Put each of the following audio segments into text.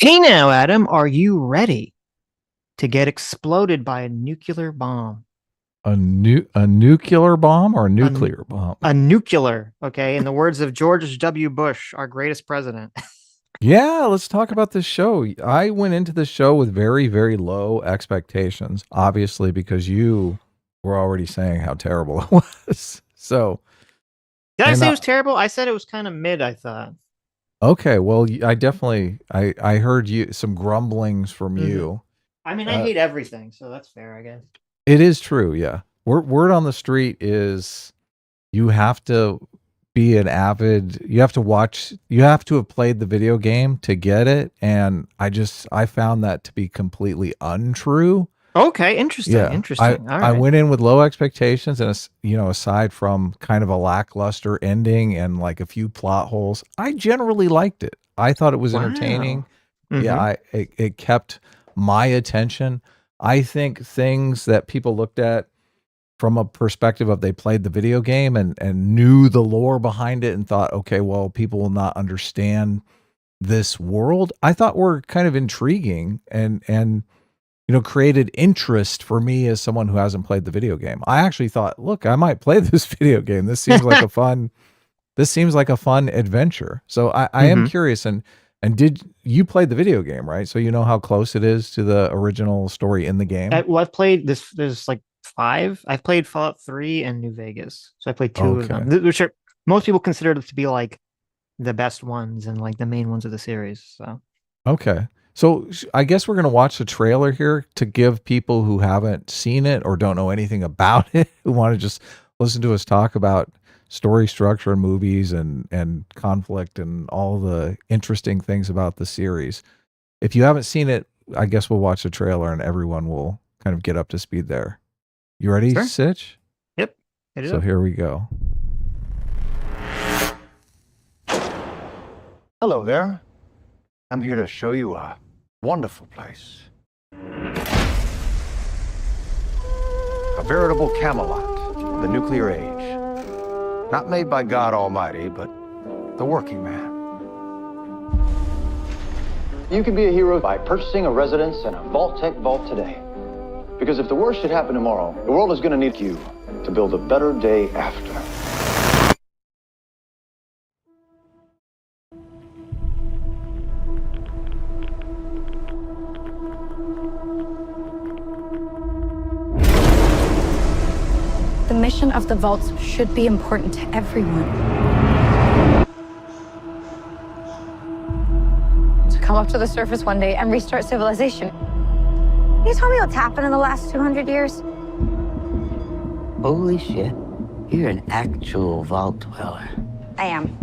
Hey now, Adam, are you ready to get exploded by a nuclear bomb? A nuclear bomb or a A, n- nuclear bomb? a nuclear, okay? In the words of George W. Bush, our greatest president. Yeah, let's talk about this show. I went into the show with very, very low expectations, obviously, because you were already saying how terrible it was. So, Did I and say it was terrible? I said it was kind of mid, I thought. okay, well, I definitely I heard you some grumblings from hmm you. I mean, I Uh, hate everything, so that's fair, I guess. it is true, yeah. Word on the street is you have to be an avid, you have to watch, you have to have played the video game to get it, and I found that to be completely untrue. Okay, interesting, Yeah, I interesting. All I right. went in with low expectations, and aside from kind of a lackluster ending and like a few plot holes, I generally liked it. I thought it was entertaining. Wow. Yeah, hmm it kept my attention. I think things that people looked at from a perspective of they played the video game and knew the lore behind it and thought, okay, well, people will not understand this world. I thought were kind of intriguing and created interest for me as someone who hasn't played the video game. I actually thought, look, I might play this video game. This seems like a fun adventure. So I am hmm curious, and did you play the video game, right? So you know how close it is to the original story in the game? Well, I've played this. There's like five. I've played Fallout 3 and New Vegas, so I played two of them, Okay. which are most people consider them to be like the best ones and like the main ones of the series. So Okay. So I guess we're going to watch the trailer here to give people who haven't seen it or don't know anything about it, who want to just listen to us talk about story structure and movies and conflict and all the interesting things about the series. If you haven't seen it, I guess we'll watch the trailer and everyone will kind of get up to speed there. You ready, sure. Sitch? Yep. Hit it So up. here we go. Hello there. I'm here to show you a wonderful place. A veritable Camelot of the nuclear age. Not made by God Almighty, but the working man. You can be a hero by purchasing a residence in a Vault-Tec vault today. Because if the worst should happen tomorrow, the world is going to need you to build a better day after. The mission of the vaults should be important to everyone. To come up to the surface one day and restart civilization. Can you tell me what's happened in the last 200 years? Holy shit. You're an actual vault dweller. I am.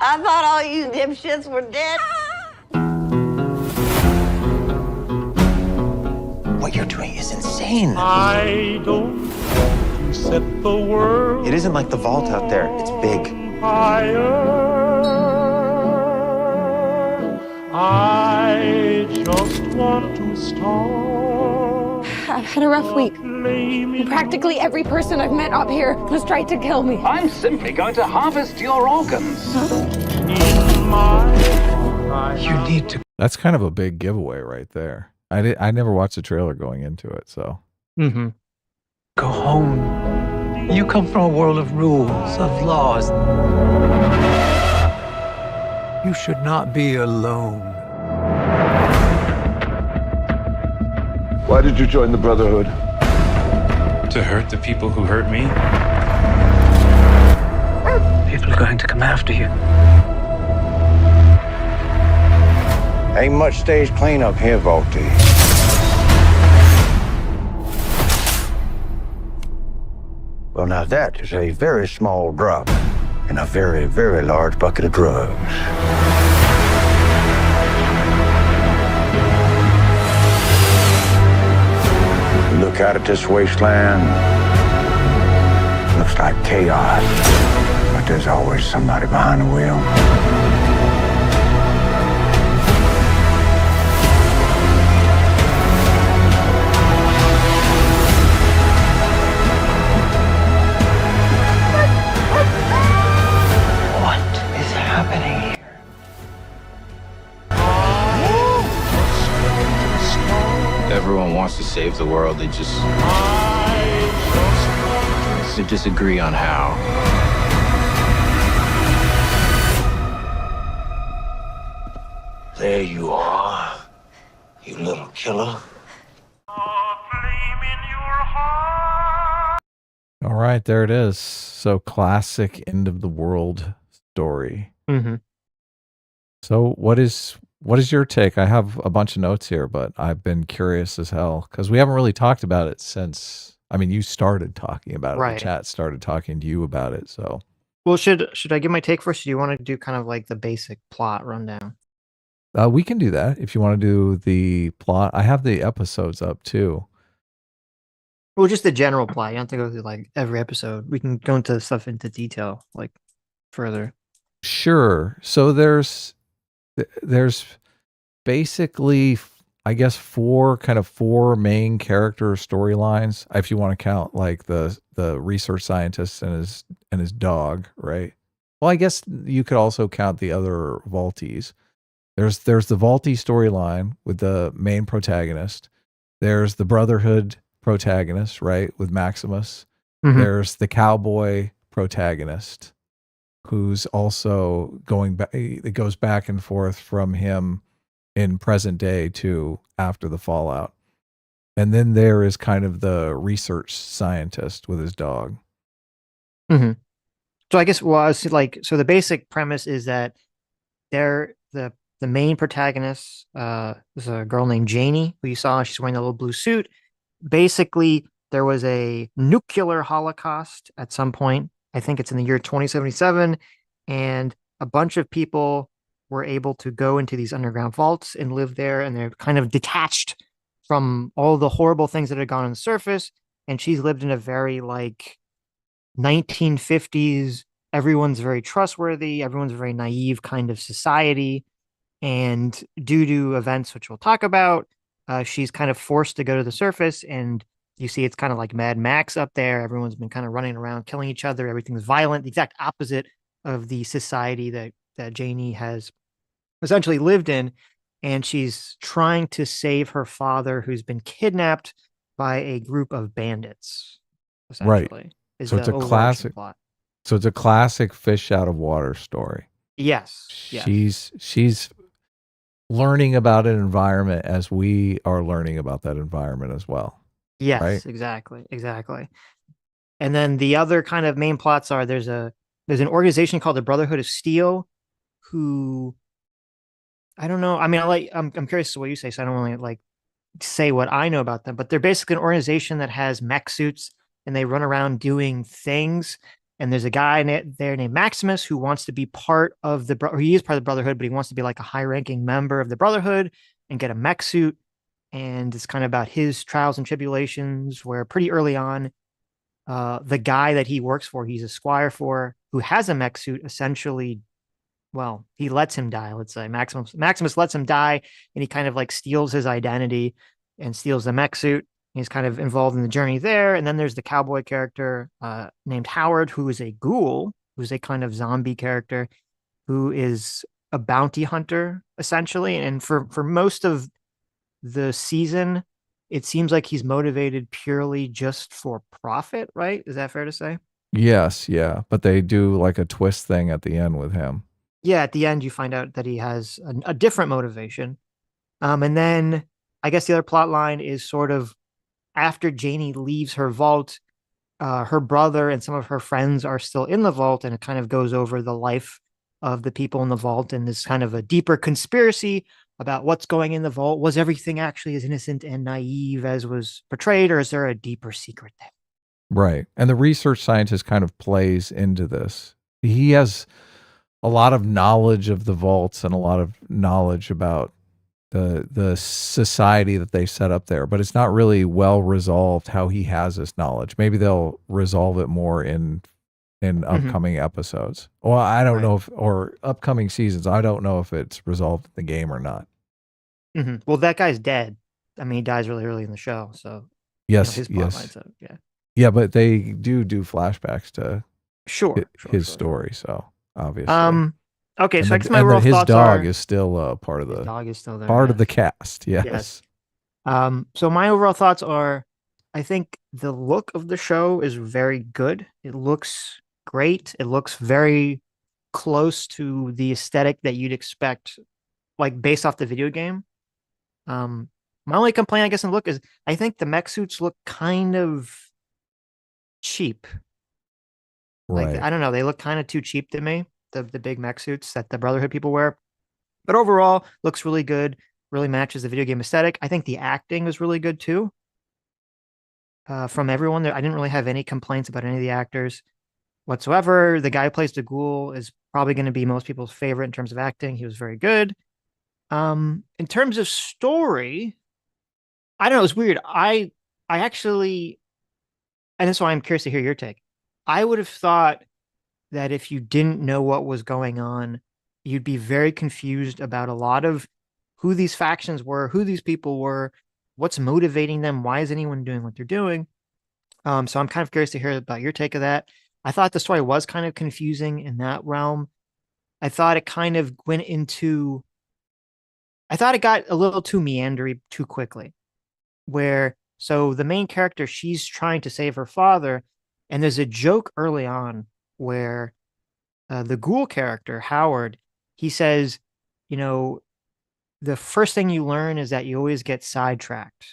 I thought all you dipshits were dead. What you're doing is insane. I don't want to set the world It isn't like the vault out there. It's big. fire. I just want to start. I've had a rough week. Flaming Practically every person I've met up here has tried to kill me. I'm simply going to harvest your organs. in my You need to. That's kind of a big giveaway right there. I never watched the trailer going into it, so Mm-hmm. Go home. You come from a world of rules, of laws. You should not be alone. Why did you join the Brotherhood? To hurt the people who hurt me? People are going to come after you. Ain't much stage cleanup here, Volty. Well, now that is a very small drop in a very, very large bucket of drugs. Look out at this wasteland. Looks like chaos, but there's always somebody behind the wheel. What is happening here? save the world. They disagree on how. There you are, you little killer. All right, there it is. So classic end of the world story. Mm-hmm. So what is your take? I have a bunch of notes here, but I've been curious as hell because we haven't really talked about it since. I mean, you started talking about it. Right. The chat started talking to you about it. So, well, should I give my take first? Or do you want to do kind of like the basic plot rundown? we can do that if you want to do the plot. I have the episodes up too. Well, just the general plot. You don't have to go through like every episode. We can go into stuff into detail, like further. Sure. So there's basically, I guess, four main character storylines, if you want to count like the research scientist and his dog, right? Well, I guess you could also count the other Vaulties. There's the Vaulty storyline with the main protagonist. There's the Brotherhood protagonist, right, with Maximus. Mm-hmm. There's the cowboy protagonist, who's also going back. It goes back and forth from him in present day to after the fallout. And then there is kind of the research scientist with his dog. Mm-hmm. So I guess, well, so the basic premise is that the main protagonist is a girl named Janie, who you saw. She's wearing a little blue suit. Basically, there was a nuclear holocaust at some point. I think it's in the year 2077, and a bunch of people were able to go into these underground vaults and live there, and they're kind of detached from all the horrible things that had gone on the surface. And she's lived in a very like 1950s, everyone's very trustworthy, everyone's very naive kind of society. And due to events which we'll talk about, she's kind of forced to go to the surface, and you see it's kind of like Mad Max up there. Everyone's been kind of running around, killing each other. Everything's violent, the exact opposite of the society that Janie has essentially lived in. And she's trying to save her father, who's been kidnapped by a group of bandits. Right. So it's a classic plot. So it's a classic fish out of water story. Yes. She's learning about an environment as we are learning about that environment as well. Yes, right? Exactly. And then the other kind of main plots are there's an organization called the Brotherhood of Steel, who I don't know. I mean, I'm curious to what you say, so I don't really like say what I know about them, but they're basically an organization that has mech suits and they run around doing things. And there's a guy there named Maximus who wants to be part of he is part of the Brotherhood, but he wants to be like a high-ranking member of the Brotherhood and get a mech suit. And it's kind of about his trials and tribulations, where pretty early on, the guy that he works for, he's a squire for, who has a mech suit, essentially, well, he lets him die, let's say. Maximus lets him die, and he kind of like steals his identity and steals the mech suit. He's kind of involved in the journey there. And then there's the cowboy character named Howard, who is a ghoul, who's a kind of zombie character, who is a bounty hunter, essentially. And for most of the season, it seems like he's motivated purely just for profit, right? Is that fair to say? Yes, yeah. But they do like a twist thing at the end with him. Yeah, at the end, you find out that he has a different motivation. And then I guess the other plot line is sort of after Janie leaves her vault, her brother and some of her friends are still in the vault, and it kind of goes over the life of the people in the vault and this kind of a deeper conspiracy about what's going in the vault. Was everything actually as innocent and naive as was portrayed, or is there a deeper secret there? Right. And the research scientist kind of plays into this. He has a lot of knowledge of the vaults and a lot of knowledge about the society that they set up there, but it's not really well resolved how he has this knowledge. Maybe they'll resolve it more in upcoming episodes. Well, I don't know or upcoming seasons. I don't know if it's resolved in the game or not. Mm-hmm. Well, that guy's dead. I mean, he dies really early in the show, so yes, his plot lines up, yeah, but they do flashbacks to his story. So obviously, okay. And so I guess my raw his thoughts dog are is still part of the dog is still there, part of the cast. Yes. So my overall thoughts are, I think the look of the show is very good. It looks great. It looks very close to the aesthetic that you'd expect, like based off the video game. My only complaint, I guess, in look is I think the mech suits look kind of cheap. Like Right. I don't know, they look kind of too cheap to me. The big mech suits that the Brotherhood people wear. But overall, looks really good. Really matches the video game aesthetic. I think the acting was really good too. From everyone there, I didn't really have any complaints about any of the actors whatsoever. The guy who plays the Ghoul is probably going to be most people's favorite in terms of acting. He was very good. In terms of story, I don't know. It's weird. I actually, and that's why I'm curious to hear your take. I would have thought that if you didn't know what was going on, you'd be very confused about a lot of who these factions were, who these people were, what's motivating them, why is anyone doing what they're doing. So I'm kind of curious to hear about your take of that. I thought the story was kind of confusing in that realm. I thought it kind of went into, I thought it got a little too meandery too quickly. Where, so the main character, she's trying to save her father, and there's a joke early on where the Ghoul character, Howard, he says, you know, the first thing you learn is that you always get sidetracked.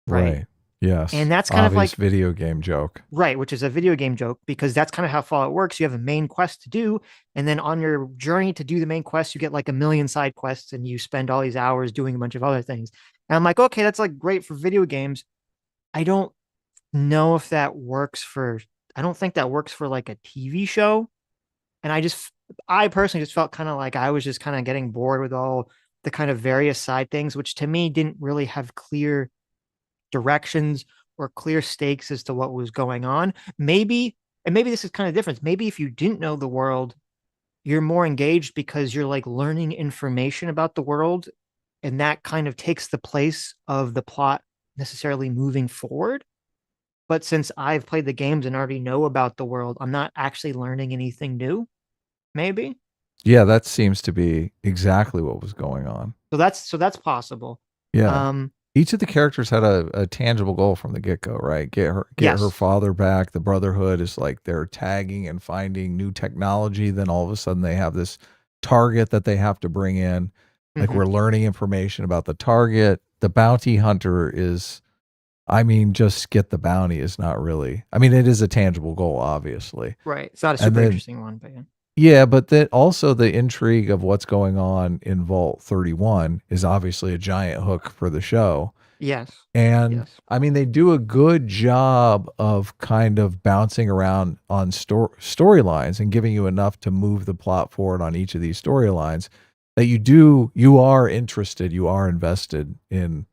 Right. Yes. And that's kind of like video game joke. Right, which is a video game joke because that's kind of how Fallout works. You have a main quest to do, and then on your journey to do the main quest, you get like a million side quests and you spend all these hours doing a bunch of other things. And I'm like, okay, that's like great for video games. I don't know if that works for, I don't think that works for like a TV show. And I personally just felt kind of like I was just kind of getting bored with all the kind of various side things, which to me didn't really have clear directions or clear stakes as to what was going on. Maybe, and maybe this is kind of different. Maybe if you didn't know the world, you're more engaged because you're like learning information about the world, and that kind of takes the place of the plot necessarily moving forward. But since I've played the games and already know about the world, I'm not actually learning anything new. Maybe. Yeah, that seems to be exactly what was going on. So that's possible. Yeah. Each of the characters had a tangible goal from the get-go, right? Get her father back. The Brotherhood is like they're tagging and finding new technology. Then all of a sudden they have this target that they have to bring in. Like we're learning information about the target. The bounty hunter is, I mean, just get the bounty is not really, I mean, it is a tangible goal, obviously. Right. It's not a super interesting one, but yeah. Yeah, but that also the intrigue of what's going on in Vault 31 is obviously a giant hook for the show. Yes. And I mean, they do a good job of kind of bouncing around on storylines and giving you enough to move the plot forward on each of these storylines that you are interested, you are invested in,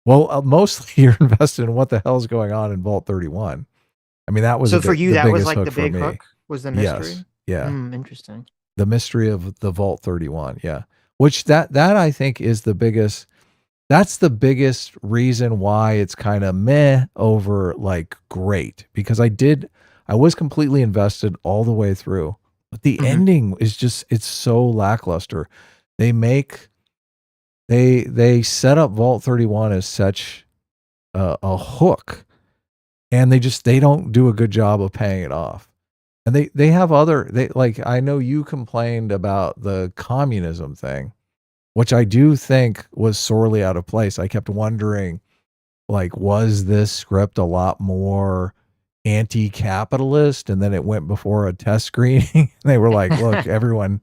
well, mostly you're invested in what the hell's going on in Vault 31. I mean, that was so for you, that was like the big me. hook was the mystery. Yes. Yeah. Interesting. The mystery of the Vault 31. Yeah. Which that I think is the biggest, that's the biggest reason why it's kind of meh over like great, because I was completely invested all the way through, but the ending is just, it's so lackluster. They set up Vault 31 as such a hook, and they don't do a good job of paying it off. And they have like, I know you complained about the communism thing, which I do think was sorely out of place. I kept wondering, like, was this script a lot more anti-capitalist? And then it went before a test screening. They were like, look, everyone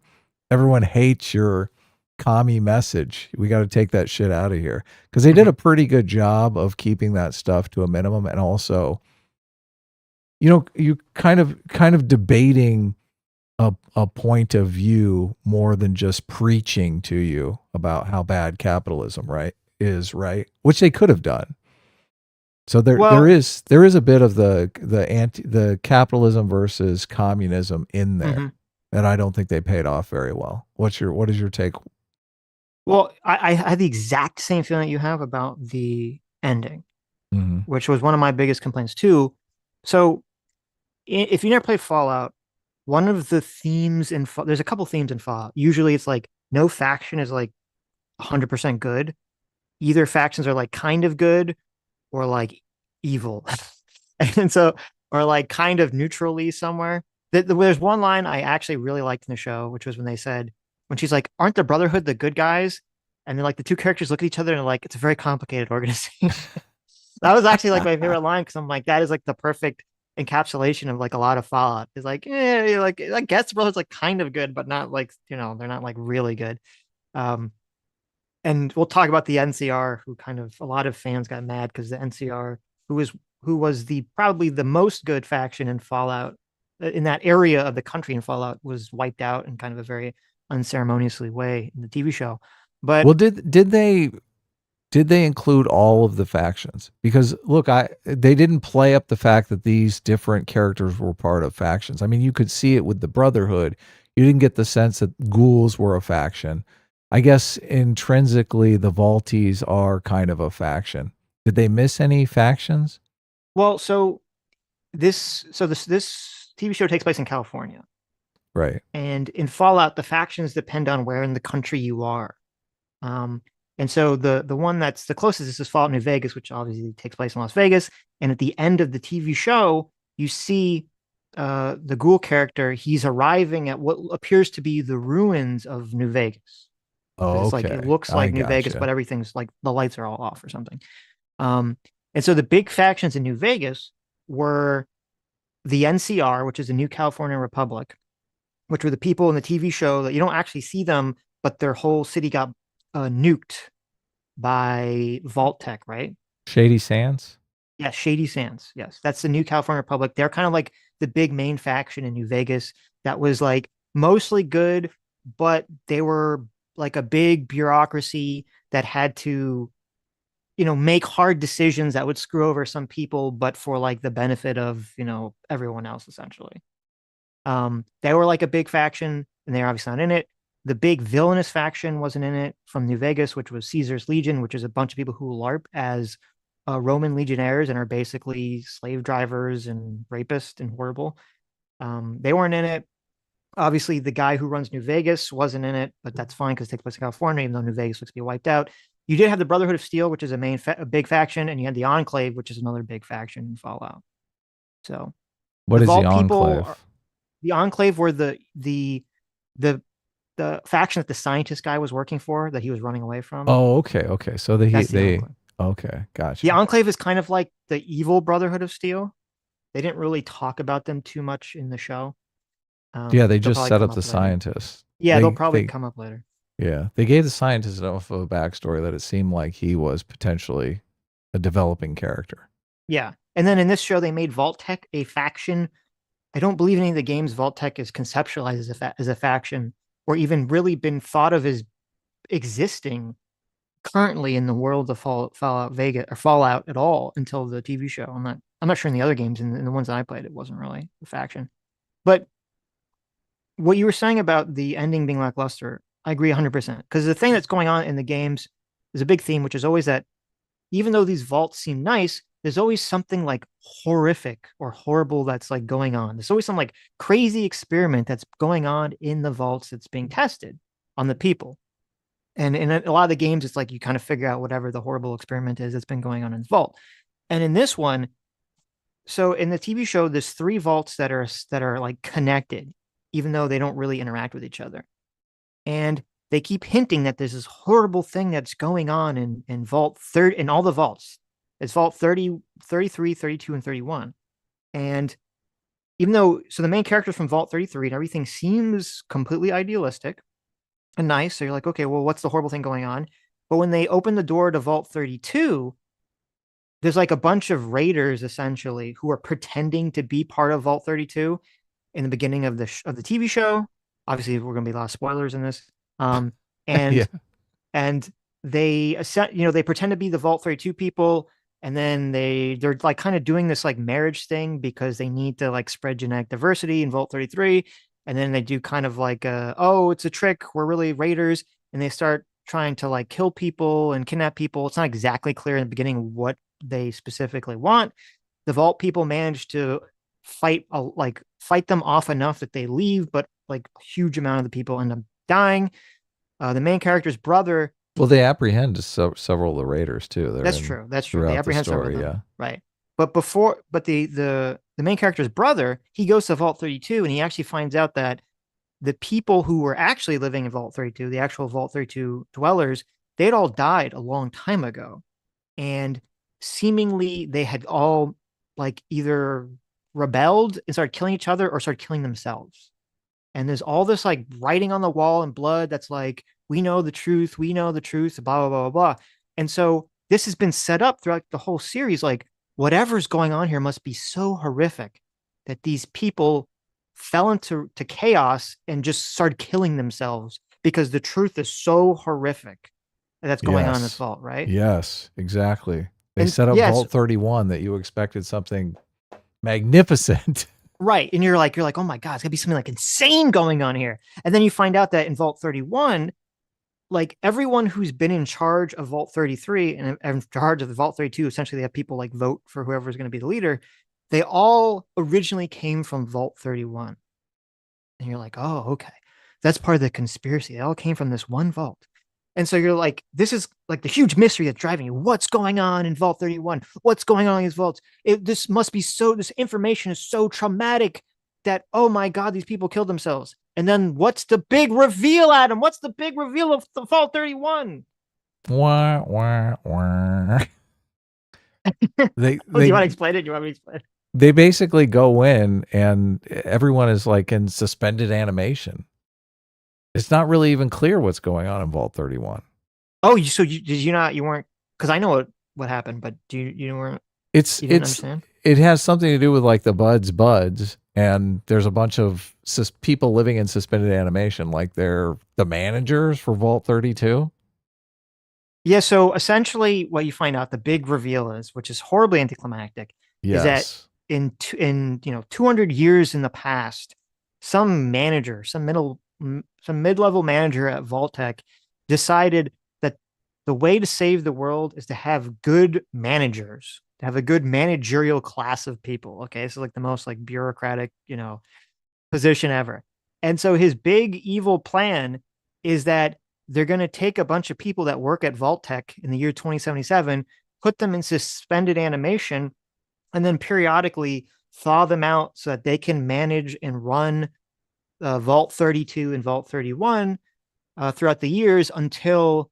hates your commie message. We got to take that shit out of here. Because they did a pretty good job of keeping that stuff to a minimum, and also, you know, you kind of debating a point of view more than just preaching to you about how bad capitalism is, which they could have done. So there is a bit of the capitalism versus communism in there that I don't think they paid off very well. What is your take? Well, I had the exact same feeling you have about the ending, which was one of my biggest complaints too. So if you never played Fallout, one of the themes there's a couple themes in Fallout. Usually it's like no faction is like 100% good. either factions are like kind of good or like evil. And so, or like kind of neutrally somewhere. There's one line I actually really liked in the show, which was when they said, when she's like, aren't the Brotherhood the good guys? And then like the two characters look at each other and like, it's a very complicated organization. That was actually like my favorite line because I'm like, that is like the perfect encapsulation of like a lot of Fallout. It's like, like I guess the Brotherhood's like kind of good, but not like, they're not like really good. Um, and we'll talk about the NCR, who kind of a lot of fans got mad because the NCR, who was the probably the most good faction in Fallout, in that area of the country in Fallout, was wiped out in kind of a very unceremoniously way in the TV show. But well, did they include all of the factions? Because look, they didn't play up the fact that these different characters were part of factions. I mean, you could see it with the Brotherhood. You didn't get the sense that ghouls were a faction. I guess intrinsically the Vaulties are kind of a faction. Did they miss any factions? Well, this TV show takes place in California. Right. And in Fallout, the factions depend on where in the country you are. And so the one that's the closest is Fallout New Vegas, which obviously takes place in Las Vegas. And at the end of the TV show, you see the ghoul character. He's arriving at what appears to be the ruins of New Vegas. Oh, it's okay. like it looks like New Vegas, but everything's like the lights are all off or something. And so the big factions in New Vegas were the NCR, which is the New California Republic, which were the people in the TV show that you don't actually see them, but their whole city got nuked by Vault Tech, right? Shady Sands? Yeah, Shady Sands. Yes, that's the New California Republic. They're kind of like the big main faction in New Vegas that was like mostly good, but they were like a big bureaucracy that had to, make hard decisions that would screw over some people, but for like the benefit of, everyone else, essentially. They were like a big faction, and they're obviously not in it. The big villainous faction wasn't in it from New Vegas, which was Caesar's Legion, which is a bunch of people who LARP as Roman legionnaires and are basically slave drivers and rapists and horrible. They weren't in it. Obviously, the guy who runs New Vegas wasn't in it, but that's fine because it takes place in California, even though New Vegas looks to be wiped out. You did have the Brotherhood of Steel, which is a big faction, and you had the Enclave, which is another big faction in Fallout. So, what is the Enclave? The Enclave were the faction that the scientist guy was working for, that he was running away from. Oh, okay. So okay, gotcha. The Enclave is kind of like the evil Brotherhood of Steel. They didn't really talk about them too much in the show. Yeah, they just set up the scientist. Yeah, they'll probably come up later. Yeah, they gave the scientist enough of a backstory that it seemed like he was potentially a developing character. Yeah, and then in this show, they made Vault Tech a faction. I don't believe any of the games Vault Tech is conceptualized as a faction, or even really been thought of as existing currently in the world of Fallout Vegas or Fallout at all until the TV show. I'm not sure in the other games, in the ones that I played, it wasn't really a faction. But what you were saying about the ending being lackluster, I agree 100%. Because the thing that's going on in the games is a big theme, which is always that even though these vaults seem nice, there's always something like horrific or horrible that's like going on. There's always some like crazy experiment that's going on in the vaults that's being tested on the people. And in a lot of the games, it's like you kind of figure out whatever the horrible experiment is that's been going on in the vault. And in this one, so in the TV show, there's 3 vaults that are like connected, even though they don't really interact with each other. And they keep hinting that there's this horrible thing that's going on in Vault 30, in all the vaults. It's Vault 30, 33, 32, and 31. And even though, so the main characters from Vault 33 and everything seems completely idealistic and nice. So you're like, okay, well, what's the horrible thing going on? But when they open the door to Vault 32, there's like a bunch of raiders essentially who are pretending to be part of Vault 32 in the beginning of the TV show. Obviously, we're going to be a lot of spoilers in this. And Yeah. and they they pretend to be the Vault 32 people, and then they're like kind of doing this like marriage thing because they need to like spread genetic diversity in Vault 33. And then they do kind of like oh, it's a trick, we're really raiders, and they start trying to like kill people and kidnap people. It's not exactly clear in the beginning what they specifically want. The Vault people manage to fight them off enough that they leave, but like a huge amount of the people end up dying. The main character's brother Well, they apprehend several of the raiders too. That's true. That's true. They throughout the apprehend several of story. them. Yeah. Right. But the main character's brother, he goes to Vault 32 and he actually finds out that the people who were actually living in Vault 32, the actual Vault 32 dwellers, they'd all died a long time ago. And seemingly they had all like either rebelled and started killing each other or started killing themselves. And there's all this like writing on the wall in blood that's like, we know the truth, blah, blah, blah, blah, blah. And so this has been set up throughout the whole series. Like, whatever's going on here must be so horrific that these people fell into chaos and just started killing themselves because the truth is so horrific that's going on in this vault, right? Yes, exactly. They And set up yes, Vault 31 that you expected something magnificent. right. And you're like, oh my God, it's gonna be something like insane going on here. And then you find out that in Vault 31, like everyone who's been in charge of Vault 33 and in charge of the Vault 32, essentially they have people like vote for whoever's going to be the leader. They all originally came from Vault 31. And you're like, oh, okay. That's part of the conspiracy. They all came from this one vault. And so you're like, this is like the huge mystery that's driving you. What's going on in Vault 31? What's going on in these vaults? This information is so traumatic that, oh my God, these people killed themselves. And then what's the big reveal, Adam? What's the big reveal of the Vault 31? Wah, wah, wah. Do you want to explain it? You want me to explain it? They basically go in and everyone is like in suspended animation. It's not really even clear what's going on in Vault 31. Oh, you weren't, because I know what happened, but you weren't, you didn't understand? It has something to do with like the buds, and there's a bunch of people living in suspended animation, like they're the managers for Vault 32. Yeah, so essentially what you find out, the big reveal is, which is horribly anticlimactic, is that in 200 years in the past, some manager, some mid-level manager at Vault-Tec decided that the way to save the world is to have good managers, to have a good managerial class of people. Okay, so like the most like bureaucratic, position ever. And so his big evil plan is that they're going to take a bunch of people that work at Vault-Tec in the year 2077, put them in suspended animation, and then periodically thaw them out so that they can manage and run Vault 32 and Vault 31 throughout the years until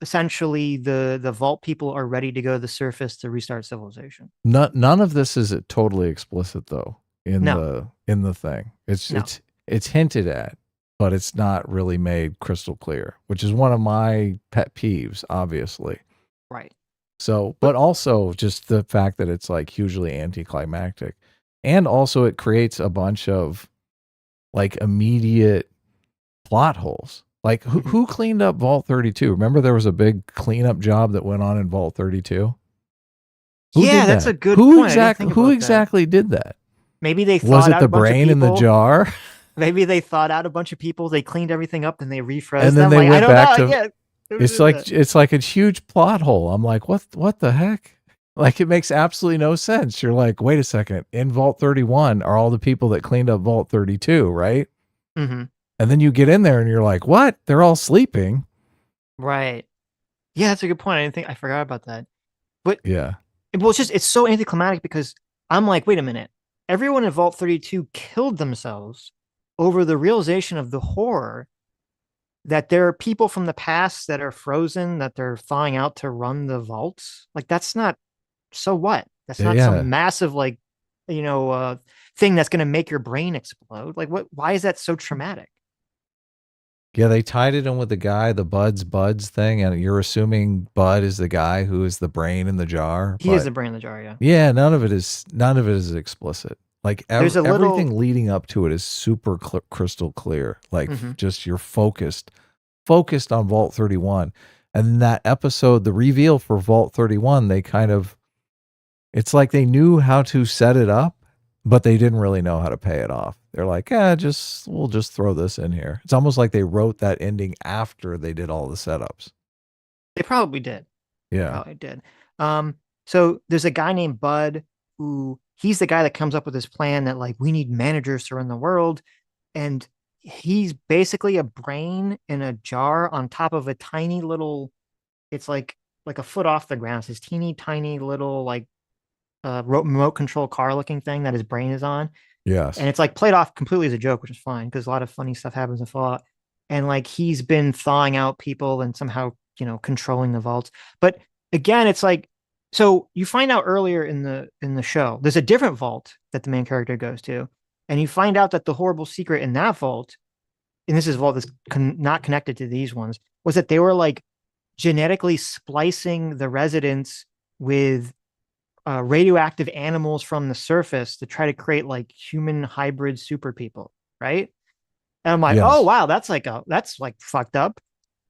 essentially the Vault people are ready to go to the surface to restart civilization. None of this is totally explicit though in the thing. It's hinted at, but it's not really made crystal clear, which is one of my pet peeves, obviously. Right. So, but also just the fact that it's like hugely anticlimactic, and also it creates a bunch of like immediate plot holes. Like who cleaned up Vault 32? Remember there was a big cleanup job that went on in Vault 32? Yeah, that's a good point. Who exactly did that? Maybe they thought was it out the a bunch brain of in the people. jar? Maybe they thought out a bunch of people. They cleaned everything up and they refroze and then them. they went back to. Yeah, it's like a huge plot hole. I'm like, what the heck? Like it makes absolutely no sense. You're like, wait a second. In Vault 31 are all the people that cleaned up Vault 32, right? Mm-hmm. And then you get in there and you're like, what? They're all sleeping. Right. Yeah, that's a good point. I forgot about that. But yeah. Well, it's so anticlimactic because I'm like, wait a minute. Everyone in Vault 32 killed themselves over the realization of the horror that there are people from the past that are frozen, that they're thawing out to run the vaults. Like, that's not, so what? That's not some massive, like, thing that's going to make your brain explode. Like, why is that so traumatic? Yeah, they tied it in with the buds thing, and you're assuming Bud is the guy who is the brain in the jar. He is the brain in the jar, yeah. Yeah, none of it is explicit. Like everything leading up to it is super crystal clear. Like just you're focused on Vault 31, and that episode, the reveal for Vault 31, it's like they knew how to set it up, but they didn't really know how to pay it off. They're like, we'll just throw this in here. It's almost like they wrote that ending after they did all the setups. They probably did. Yeah. They probably did. So there's a guy named Bud who he's the guy that comes up with this plan that like we need managers to run the world. And he's basically a brain in a jar on top of a tiny little, it's like a foot off the ground. It's this teeny tiny little like remote control car looking thing that his brain is on. And Yes. it's like played off completely as a joke, which is fine because a lot of funny stuff happens in Fallout. And like he's been thawing out people and somehow, controlling the vaults. But again, it's like, so you find out earlier in the show, there's a different vault that the main character goes to, and you find out that the horrible secret in that vault, and this is a vault that's not connected to these ones, was that they were like genetically splicing the residents with radioactive animals from the surface to try to create like human hybrid super people, right? And I'm like, Yes. oh wow, that's like fucked up.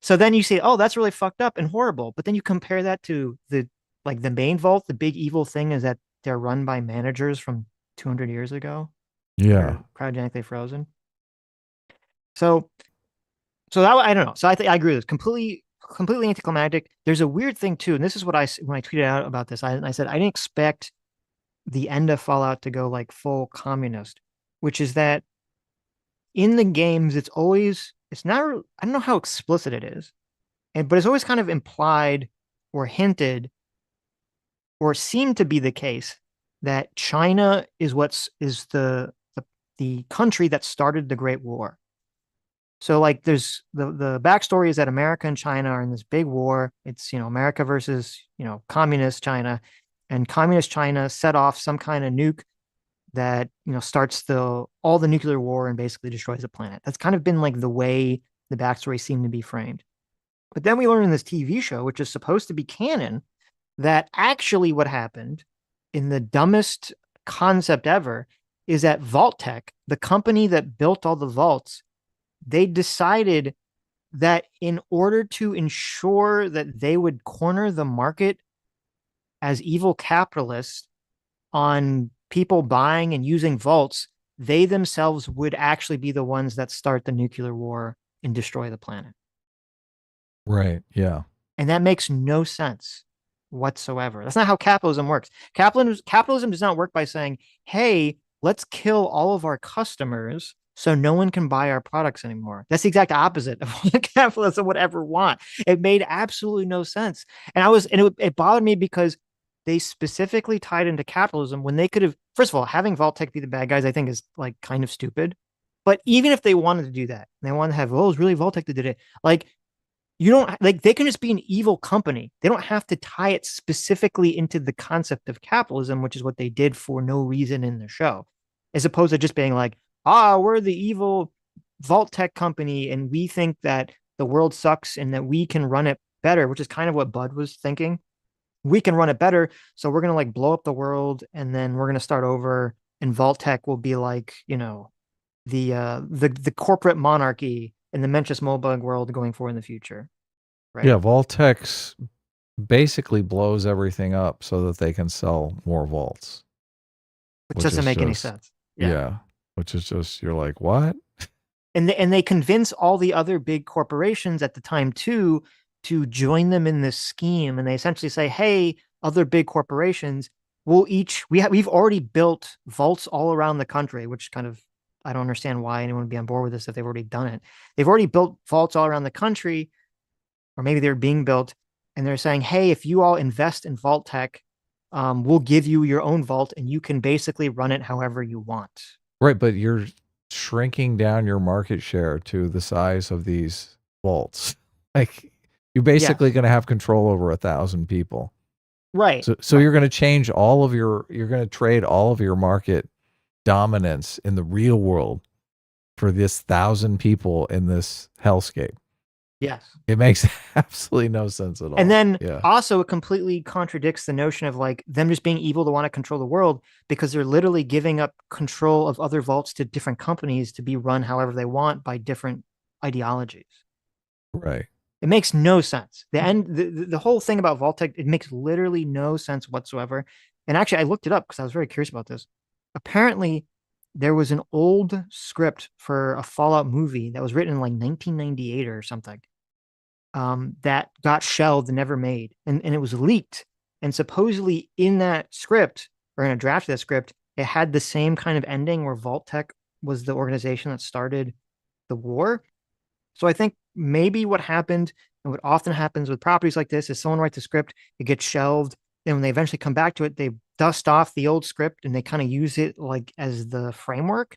So then you say, oh, that's really fucked up and horrible. But then you compare that to the main vault, the big evil thing is that they're run by managers from 200 years ago. Yeah. Cryogenically frozen. So that I don't know. So I agree with this. Completely anticlimactic. There's a weird thing too, and this is what when I tweeted out about this. I said I didn't expect the end of Fallout to go like full communist, which is that in the games it's not, I don't know how explicit it is, but it's always kind of implied or hinted or seemed to be the case that China is the country that started the Great War. So like there's the backstory is that America and China are in this big war. It's, America versus, communist China, and communist China set off some kind of nuke that, starts all the nuclear war and basically destroys the planet. That's kind of been like the way the backstory seemed to be framed. But then we learn in this TV show, which is supposed to be canon, that actually what happened in the dumbest concept ever is that Vault-Tec, the company that built all the vaults, they decided that in order to ensure that they would corner the market as evil capitalists on people buying and using vaults, they themselves would actually be the ones that start the nuclear war and destroy the planet. Right. Yeah. And that makes no sense whatsoever. That's not how capitalism works. Capitalism does not work by saying, hey, let's kill all of our customers so no one can buy our products anymore. That's the exact opposite of what capitalism would ever want. It made absolutely no sense. And it bothered me because they specifically tied into capitalism when they could have, first of all, having Vault-Tec be the bad guys, I think is like kind of stupid. But even if they wanted to do that, they wanted to have, oh, it's really Vault-Tec that did it. Like, you don't like, they can just be an evil company. They don't have to tie it specifically into the concept of capitalism, which is what they did for no reason in the show, as opposed to just being like, we're the evil Vault-Tec company and we think that the world sucks and that we can run it better, which is kind of what Bud was thinking. We can run it better, so we're gonna like blow up the world and then we're gonna start over, and Vault-Tec will be like, the corporate monarchy in the Mencius Moldbug world going forward in the future. Right? Yeah, Vault-Tec's basically blows everything up so that they can sell more vaults. Which doesn't make any sense. Yeah. Which is just, you're like, what? And they convince all the other big corporations at the time too to join them in this scheme. And they essentially say, hey, other big corporations, we've already built vaults all around the country, which kind of, I don't understand why anyone would be on board with this if they've already done it. They've already built vaults all around the country, or maybe they're being built, and they're saying, hey, if you all invest in Vault-Tec, we'll give you your own vault and you can basically run it however you want. Right, but you're shrinking down your market share to the size of these vaults. Like, you're basically going to have control over 1,000 people. Right. So you're going to change you're going to trade all of your market dominance in the real world for this 1,000 people in this hellscape. Yes. It makes absolutely no sense at all. And then also it completely contradicts the notion of like them just being evil to want to control the world, because they're literally giving up control of other vaults to different companies to be run however they want by different ideologies. Right. It makes no sense. The whole thing about Vault-Tec, it makes literally no sense whatsoever. And actually, I looked it up because I was very curious about this. Apparently, there was an old script for a Fallout movie that was written in like 1998 or something, that got shelved and never made. And it was leaked. And supposedly in that script, or in a draft of that script, it had the same kind of ending where Vault-Tec was the organization that started the war. So I think maybe what happened and what often happens with properties like this is someone writes a script, it gets shelved, and when they eventually come back to it, they dust off the old script and they kind of use it like as the framework.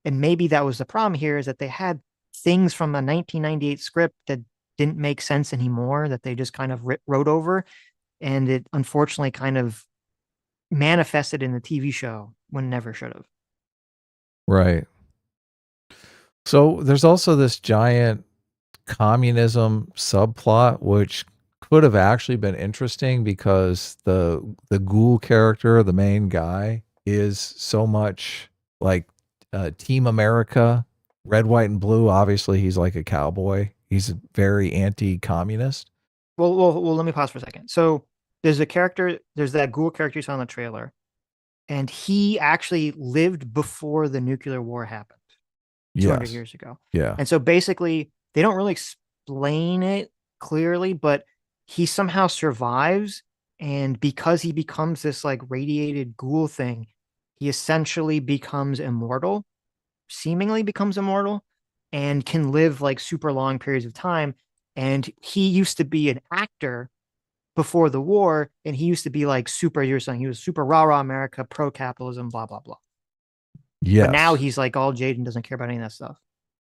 And maybe that was the problem here, is that they had things from a 1998 script that didn't make sense anymore, that they just kind of wrote over, and it unfortunately kind of manifested in the TV show when it never should have. Right. So there's also this giant communism subplot, which could have actually been interesting because the ghoul character, the main guy, is so much like Team America, red, white, and blue. Obviously, he's like a cowboy. He's very anti-communist. Well, let me pause for a second. So there's that ghoul character you saw in the trailer, and he actually lived before the nuclear war happened 200 Yes. years ago. Yeah. And so basically, they don't really explain it clearly, but he somehow survives. And because he becomes this like radiated ghoul thing, he essentially becomes immortal, seemingly becomes immortal, and can live like super long periods of time. And he used to be an actor before the war, and he used to be like super, you're saying he was super rah-rah America, pro-capitalism, blah, blah, blah. Yes. But now he's like all jaded and doesn't care about any of that stuff.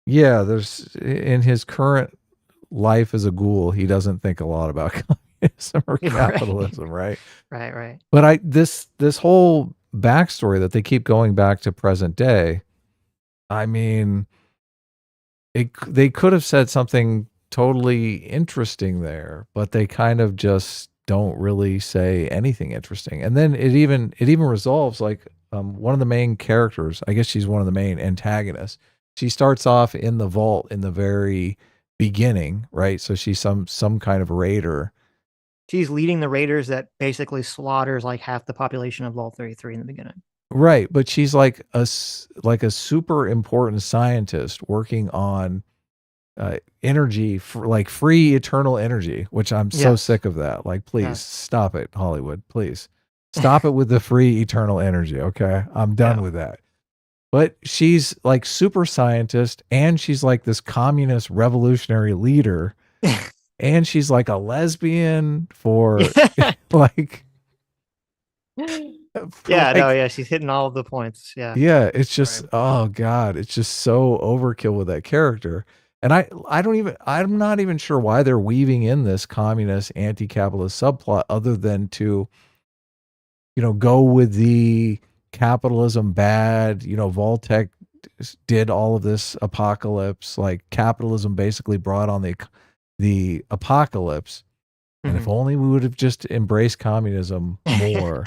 Yeah, there's in his current life as a ghoul, he doesn't think a lot about communism or capitalism, right? Right. But this whole backstory that they keep going back to present day, I mean, they could have said something totally interesting there, but they kind of just don't really say anything interesting. And then it even resolves like one of the main characters, I guess she's one of the main antagonists. She starts off in the vault in the very beginning, right? So she's some kind of raider. She's leading the raiders that basically slaughters like half the population of Vault 33 in the beginning. Right, but she's like a super important scientist working on energy for like free eternal energy, which I'm so sick of that. Like, please stop it, Hollywood. Please stop it with the free eternal energy. Okay, I'm done with that. But she's like super scientist, and she's like this communist revolutionary leader, and she's like a lesbian for like. She's hitting all of the points. Yeah. It's just oh god, it's just so overkill with that character. And I'm not even sure why they're weaving in this communist anti-capitalist subplot other than to, go with the capitalism bad, Voltec did all of this apocalypse, like capitalism basically brought on the apocalypse. And if only we would have just embraced communism more,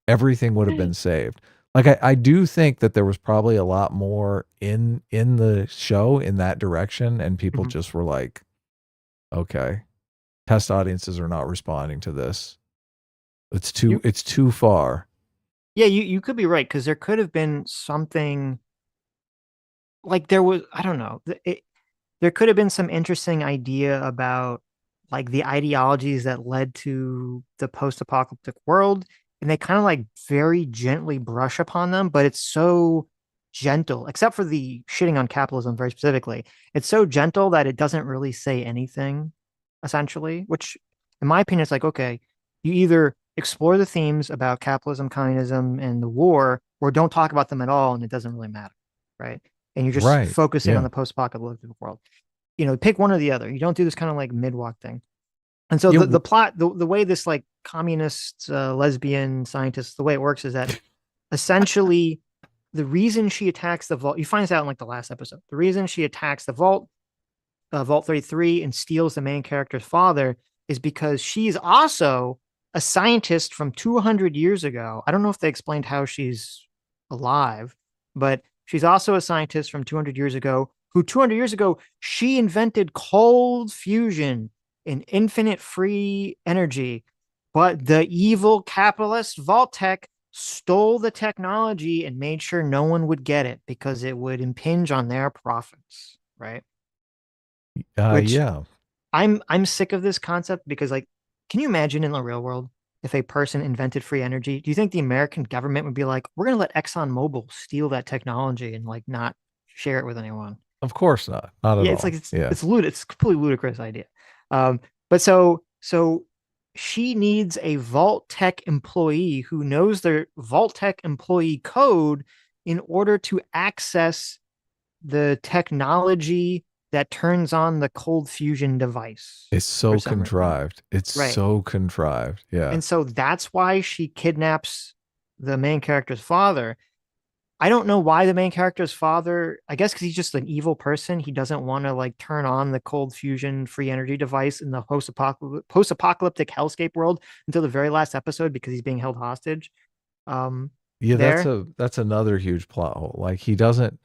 everything would have been saved. Like I do think that there was probably a lot more in the show in that direction, and people just were like, okay, test audiences are not responding to this. It's too far. Yeah, you could be right, because there could have been something like there was, I don't know, there could have been some interesting idea about like the ideologies that led to the post-apocalyptic world, and they kind of like very gently brush upon them, but it's so gentle, except for the shitting on capitalism very specifically. It's so gentle that it doesn't really say anything, essentially, which in my opinion, it's like, okay, you either explore the themes about capitalism, communism, and the war, or don't talk about them at all, and it doesn't really matter, right? And you're just focusing on the post-apocalyptic world. Pick one or the other. You don't do this kind of like mid-walk thing. And so the plot, the way this like communist lesbian scientist, the way it works is that essentially the reason she attacks the vault, you find this out in like the last episode, the reason she attacks the vault, Vault 33, and steals the main character's father is because she's also a scientist from 200 years ago. I don't know if they explained how she's alive, but she's also a scientist from 200 years ago who 200 years ago, she invented cold fusion and infinite free energy. But the evil capitalist Vault-Tec stole the technology and made sure no one would get it because it would impinge on their profits, right? I'm sick of this concept because, like, can you imagine in the real world if a person invented free energy? Do you think the American government would be like, we're going to let ExxonMobil steal that technology and like not share it with anyone? Of course not. Not at Yeah, all. it's like it's Yeah. it's a completely ludicrous idea. But so she needs a Vault Tech employee who knows their Vault Tech employee code in order to access the technology that turns on the cold fusion device. It's so for some reason. contrived. It's Right. so contrived. Yeah. And so that's why she kidnaps the main character's father. I don't know why the main character's father, I guess because he's just an evil person. He doesn't want to like turn on the cold fusion free energy device in the post-apocalyptic hellscape world until the very last episode because he's being held hostage. Yeah, there. that's another huge plot hole. Like he doesn't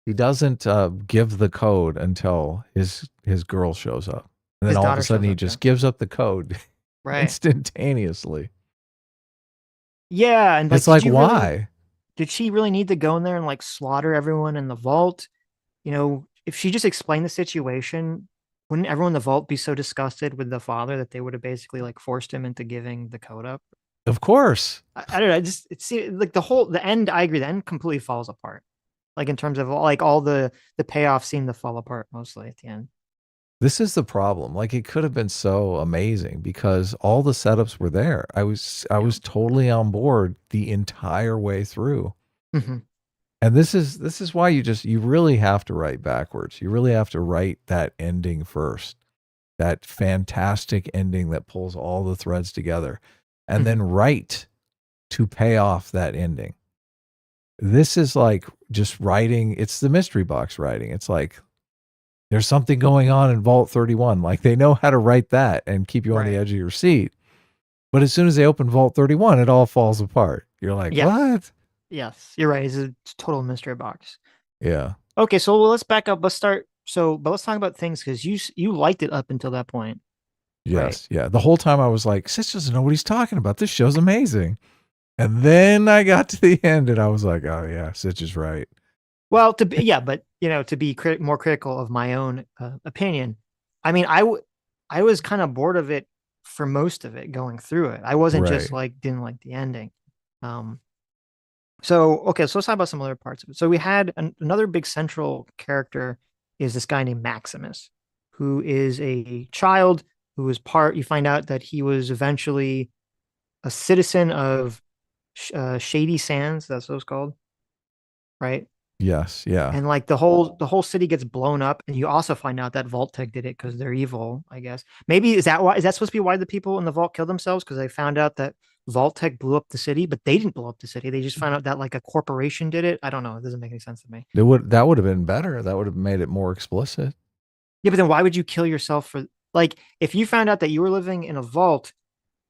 give the code until his girl shows up. And His then all of daughter a sudden shows he up, just yeah. gives up the code Right. instantaneously. Yeah, and like, It's like, did you really- why? did she really need to go in there and like slaughter everyone in the vault? You know, if she just explained the situation, wouldn't everyone in the vault be so disgusted with the father that they would have basically like forced him into giving the code up? Of course. I don't know. It's like the end. I agree. The end completely falls apart. Like in terms of like all the payoffs seem to fall apart mostly at the end. This is the problem. Like it could have been so amazing because all the setups were there. I was totally on board the entire way through. Mhm. And this is why you really have to write backwards. You really have to write that ending first. That fantastic ending that pulls all the threads together. And then write to pay off that ending. This is like just writing, it's the mystery box writing. It's like there's something going on in Vault 31. Like they know how to write that and keep you on the edge of your seat. But as soon as they open Vault 31, it all falls apart. You're like, Yes. what? Yes, you're right. It's a total mystery box. Yeah. Okay, so let's back up. Let's start. But let's talk about things because you liked it up until that point. Yes. Yeah. The whole time I was like, Sitch doesn't know what he's talking about. This show's amazing. And then I got to the end and I was like, oh yeah, Sitch is right. Well, but to be more critical of my own opinion, I mean, I was kind of bored of it for most of it going through it. I wasn't just like didn't like the ending. So let's talk about some other parts of it. So we had another big central character is this guy named Maximus, who is a child who was you find out that he was eventually a citizen of Shady Sands. That's what it's called, right? Yes, yeah. And like the whole city gets blown up, and you also find out that Vault Tech did it because they're evil, I guess. Maybe is that supposed to be why the people in the vault killed themselves? Because they found out that Vault Tech blew up the city, but they didn't blow up the city. They just found out that like a corporation did it. I don't know. It doesn't make any sense to me. That would have been better. That would have made it more explicit. Yeah, but then why would you kill yourself for like if you found out that you were living in a vault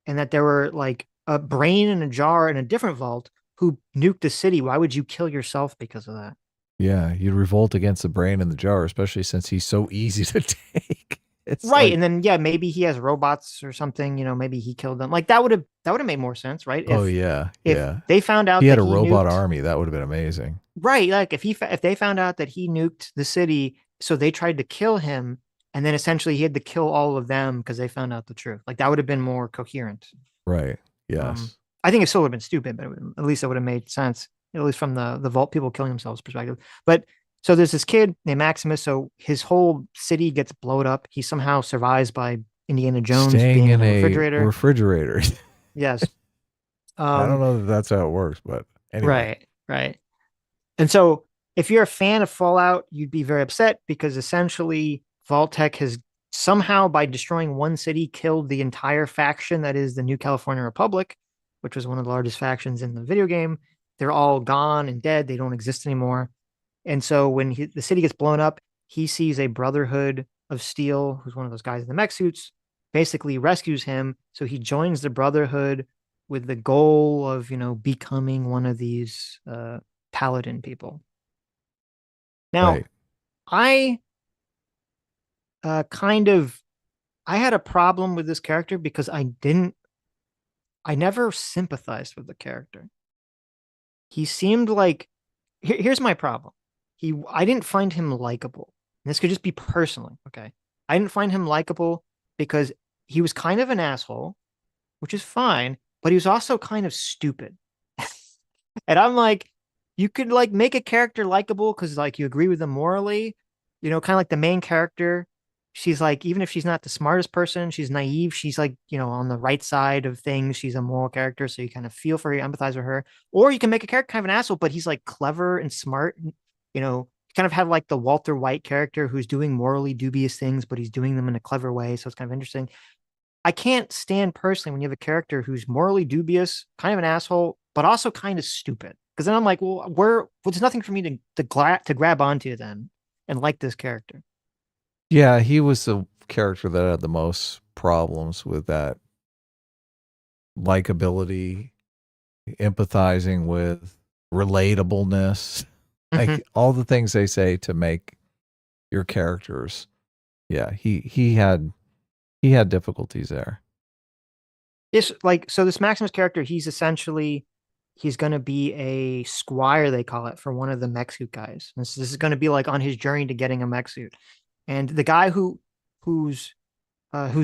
and that there were like a brain in a jar in a different vault who nuked the city? Why would you kill yourself because of that? Yeah, you'd revolt against the brain in the jar, especially since he's so easy to take. It's right, like, and then maybe he has robots or something. Maybe he killed them. Like that would have made more sense, right? If they found out he had that a robot nuked, army, that would have been amazing. Right, like if they found out that he nuked the city, so they tried to kill him, and then essentially he had to kill all of them because they found out the truth. Like that would have been more coherent. Right. Yes. I think it still would have been stupid, but at least it would have made sense, at least from the vault people killing themselves perspective. But so there's this kid named Maximus. So his whole city gets blown up. He somehow survives by Indiana Jones Staying being in a refrigerator. Yes. I don't know that that's how it works, but anyway. Right. And so if you're a fan of Fallout, you'd be very upset because essentially Vault-Tec has somehow, by destroying one city, killed the entire faction that is the New California Republic, which was one of the largest factions in the video game. They're all gone and dead. They don't exist anymore. And so when the city gets blown up, he sees a Brotherhood of Steel, who's one of those guys in the mech suits, basically rescues him. So he joins the Brotherhood with the goal of, becoming one of these paladin people. Now, I I had a problem with this character because I never sympathized with the character. He seemed like, here's my problem. I didn't find him likable. And this could just be personally, okay? I didn't find him likable because he was kind of an asshole, which is fine, but he was also kind of stupid. And I'm like, you could like make a character likable because like you agree with them morally, you know, kind of like the main character. She's like, even if she's not the smartest person, she's naive. She's like, you know, on the right side of things. She's a moral character, so you kind of feel for her, you empathize with her. Or you can make a character kind of an asshole, but he's like clever and smart. You know, kind of have like the Walter White character who's doing morally dubious things, but he's doing them in a clever way. So it's kind of interesting. I can't stand personally when you have a character who's morally dubious, kind of an asshole, but also kind of stupid. Because then I'm like, well, there's nothing for me to grab onto then and like this character. Yeah, he was the character that had the most problems with that likability, empathizing with, relatableness, like all the things they say to make your characters. Yeah, he had difficulties there. This like so this Maximus character, he's going to be a squire, they call it, for one of the mech suit guys. This is going to be like on his journey to getting a mech suit. And the guy whose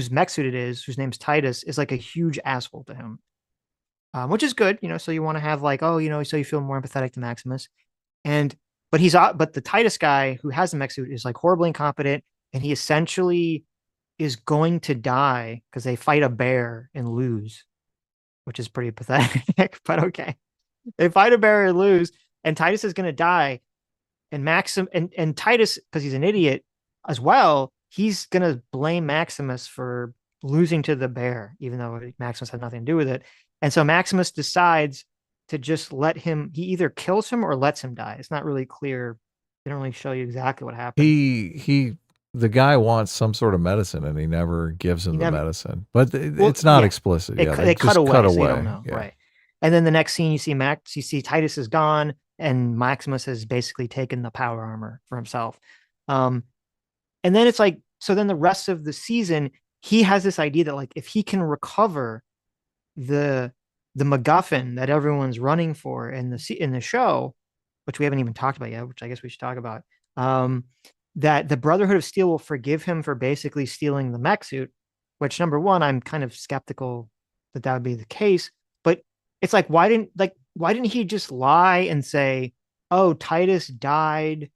mech suit it is, whose name's Titus, is like a huge asshole to him, which is good, you know. So you want to have like, oh, you know, so you feel more empathetic to Maximus, and but the Titus guy who has the mech suit is like horribly incompetent, and he essentially is going to die because they fight a bear and lose, which is pretty pathetic, but okay. They fight a bear and lose, and Titus is going to die, and and Titus, because he's an idiot as well, he's going to blame Maximus for losing to the bear, even though Maximus had nothing to do with it. And so Maximus decides to just let him, he either kills him or lets him die. It's not really clear. They don't really show you exactly what happened. The guy wants some sort of medicine and he never gives him the medicine, but it's not explicit. They cut away, so you don't know. Yeah. Right. And then the next scene, you see Titus is gone and Maximus has basically taken the power armor for himself. And then it's like, so then the rest of the season, he has this idea that like, if he can recover the McGuffin that everyone's running for in the show, which we haven't even talked about yet, which I guess we should talk about, that the Brotherhood of Steel will forgive him for basically stealing the mech suit, which, number one, I'm kind of skeptical that would be the case. But it's like, why didn't he just lie and say, oh, Titus died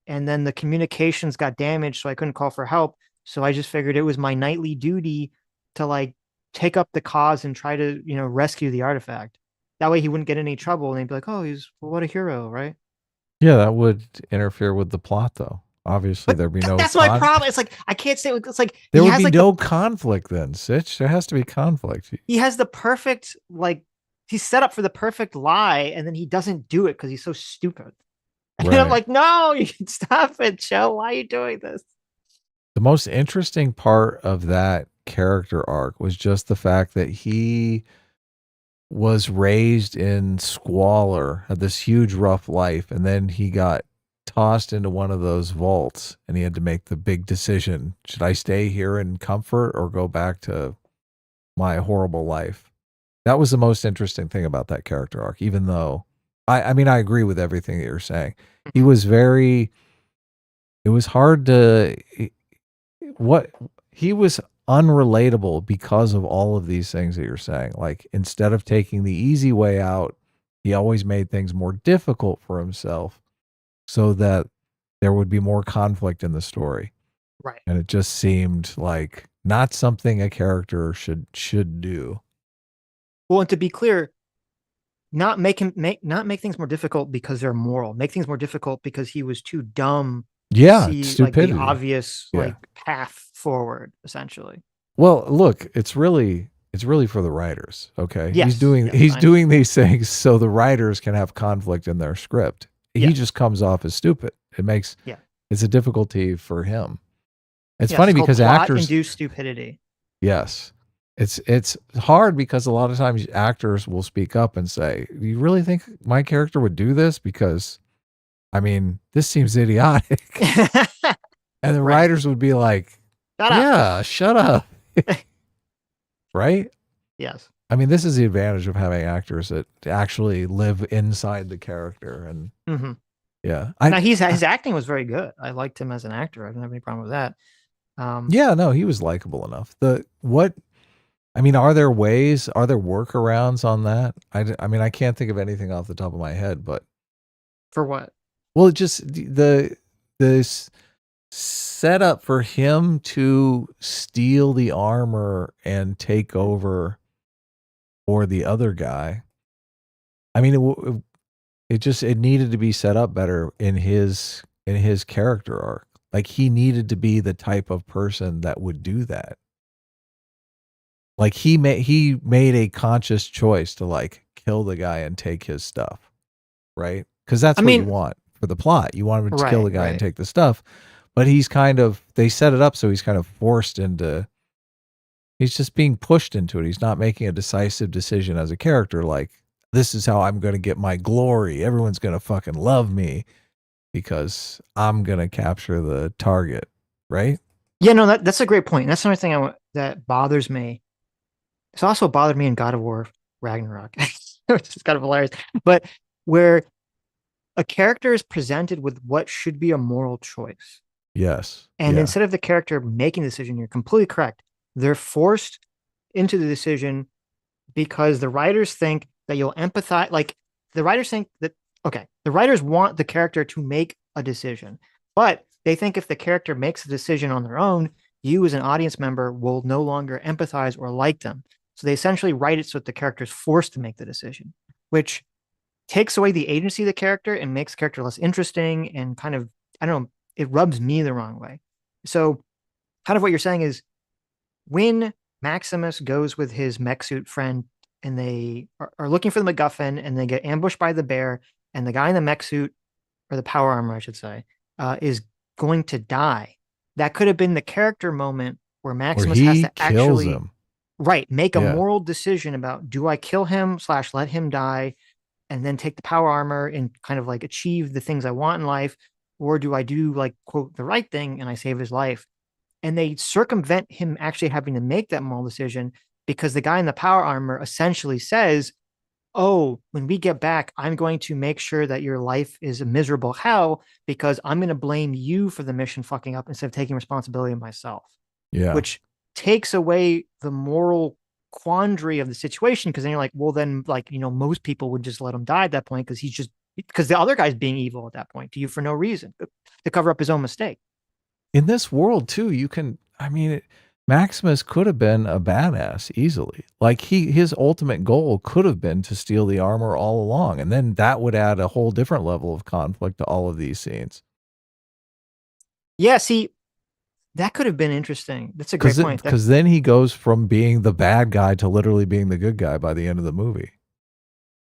and then the communications got damaged, so I couldn't call for help. So I just figured it was my nightly duty to like take up the cause and try to, you know, rescue the artifact. That way he wouldn't get in any trouble and they'd be like, oh, what a hero, right? Yeah, that would interfere with the plot, though. Obviously, there'd be no. That's my problem. It's like I can't say. It's like there would be no conflict then, Sitch. There has to be conflict. He has the perfect, like, he's set up for the perfect lie, and then he doesn't do it because he's so stupid. And I'm like, no, you can stop it, Joe. Why are you doing this? The most interesting part of that character arc was just the fact that he was raised in squalor, had this huge rough life, and then he got tossed into one of those vaults and he had to make the big decision. Should I stay here in comfort or go back to my horrible life? That was the most interesting thing about that character arc, even though I mean, I agree with everything that you're saying. It was hard to, he was unrelatable because of all of these things that you're saying. Like, instead of taking the easy way out, he always made things more difficult for himself so that there would be more conflict in the story. Right. And it just seemed like not something a character should do. Well, and to be clear, not make things more difficult because they're moral. Make things more difficult because he was too dumb. Yeah, to see, stupidity. Like, the obvious path forward, essentially. Well, look, it's really for the writers. Okay, yes, he's doing these things so the writers can have conflict in their script. He just comes off as stupid. It's a difficulty for him. It's funny because actors induce stupidity. Yes. It's hard because a lot of times actors will speak up and say, "Do you really think my character would do this? Because, I mean, this seems idiotic." And the writers would be like, shut up. Right? Yes. I mean, this is the advantage of having actors that actually live inside the character. And yeah. Now, his acting was very good. I liked him as an actor. I didn't have any problem with that. Yeah, no, he was likable enough. I mean, are there workarounds on that? I mean, I can't think of anything off the top of my head, but for what? Well, just the set up for him to steal the armor and take over for the other guy. I mean, it needed to be set up better in his character arc. Like, he needed to be the type of person that would do that. Like, he made a conscious choice to like kill the guy and take his stuff, right? Because that's what you want for the plot. You want him to kill the guy and take the stuff. But they set it up so he's kind of forced into, he's just being pushed into it. He's not making a decisive decision as a character, like, this is how I'm going to get my glory. Everyone's going to fucking love me because I'm going to capture the target, right? Yeah, no, that's a great point. And that's another thing that bothers me. It's also bothered me in God of War Ragnarok. It's kind of hilarious. But where a character is presented with what should be a moral choice. Yes. And instead of the character making the decision, you're completely correct. They're forced into the decision because the writers think that you'll empathize. Like, the writers think that, okay, the writers want the character to make a decision, but they think if the character makes a decision on their own, you as an audience member will no longer empathize or like them. So they essentially write it so that the character is forced to make the decision, which takes away the agency of the character and makes the character less interesting and kind of, I don't know, it rubs me the wrong way. So kind of what you're saying is when Maximus goes with his mech suit friend and they are looking for the McGuffin and they get ambushed by the bear, and the guy in the mech suit, or the power armor, I should say, is going to die. That could have been the character moment where Maximus has to actually make a moral decision about, do I kill him / let him die and then take the power armor and kind of like achieve the things I want in life, or do I do like, quote, the right thing and I save his life? And they circumvent him actually having to make that moral decision because the guy in the power armor essentially says, oh, when we get back, I'm going to make sure that your life is a miserable hell because I'm going to blame you for the mission fucking up instead of taking responsibility myself. Yeah. Which takes away the moral quandary of the situation, because then you're like, well, then, like, you know, most people would just let him die at that point because the other guy's being evil at that point to you for no reason, to cover up his own mistake. In this world too, Maximus could have been a badass easily. Like, his ultimate goal could have been to steal the armor all along, and then that would add a whole different level of conflict to all of these scenes. Yeah, see, that could have been interesting. That's a great point. Because then he goes from being the bad guy to literally being the good guy by the end of the movie.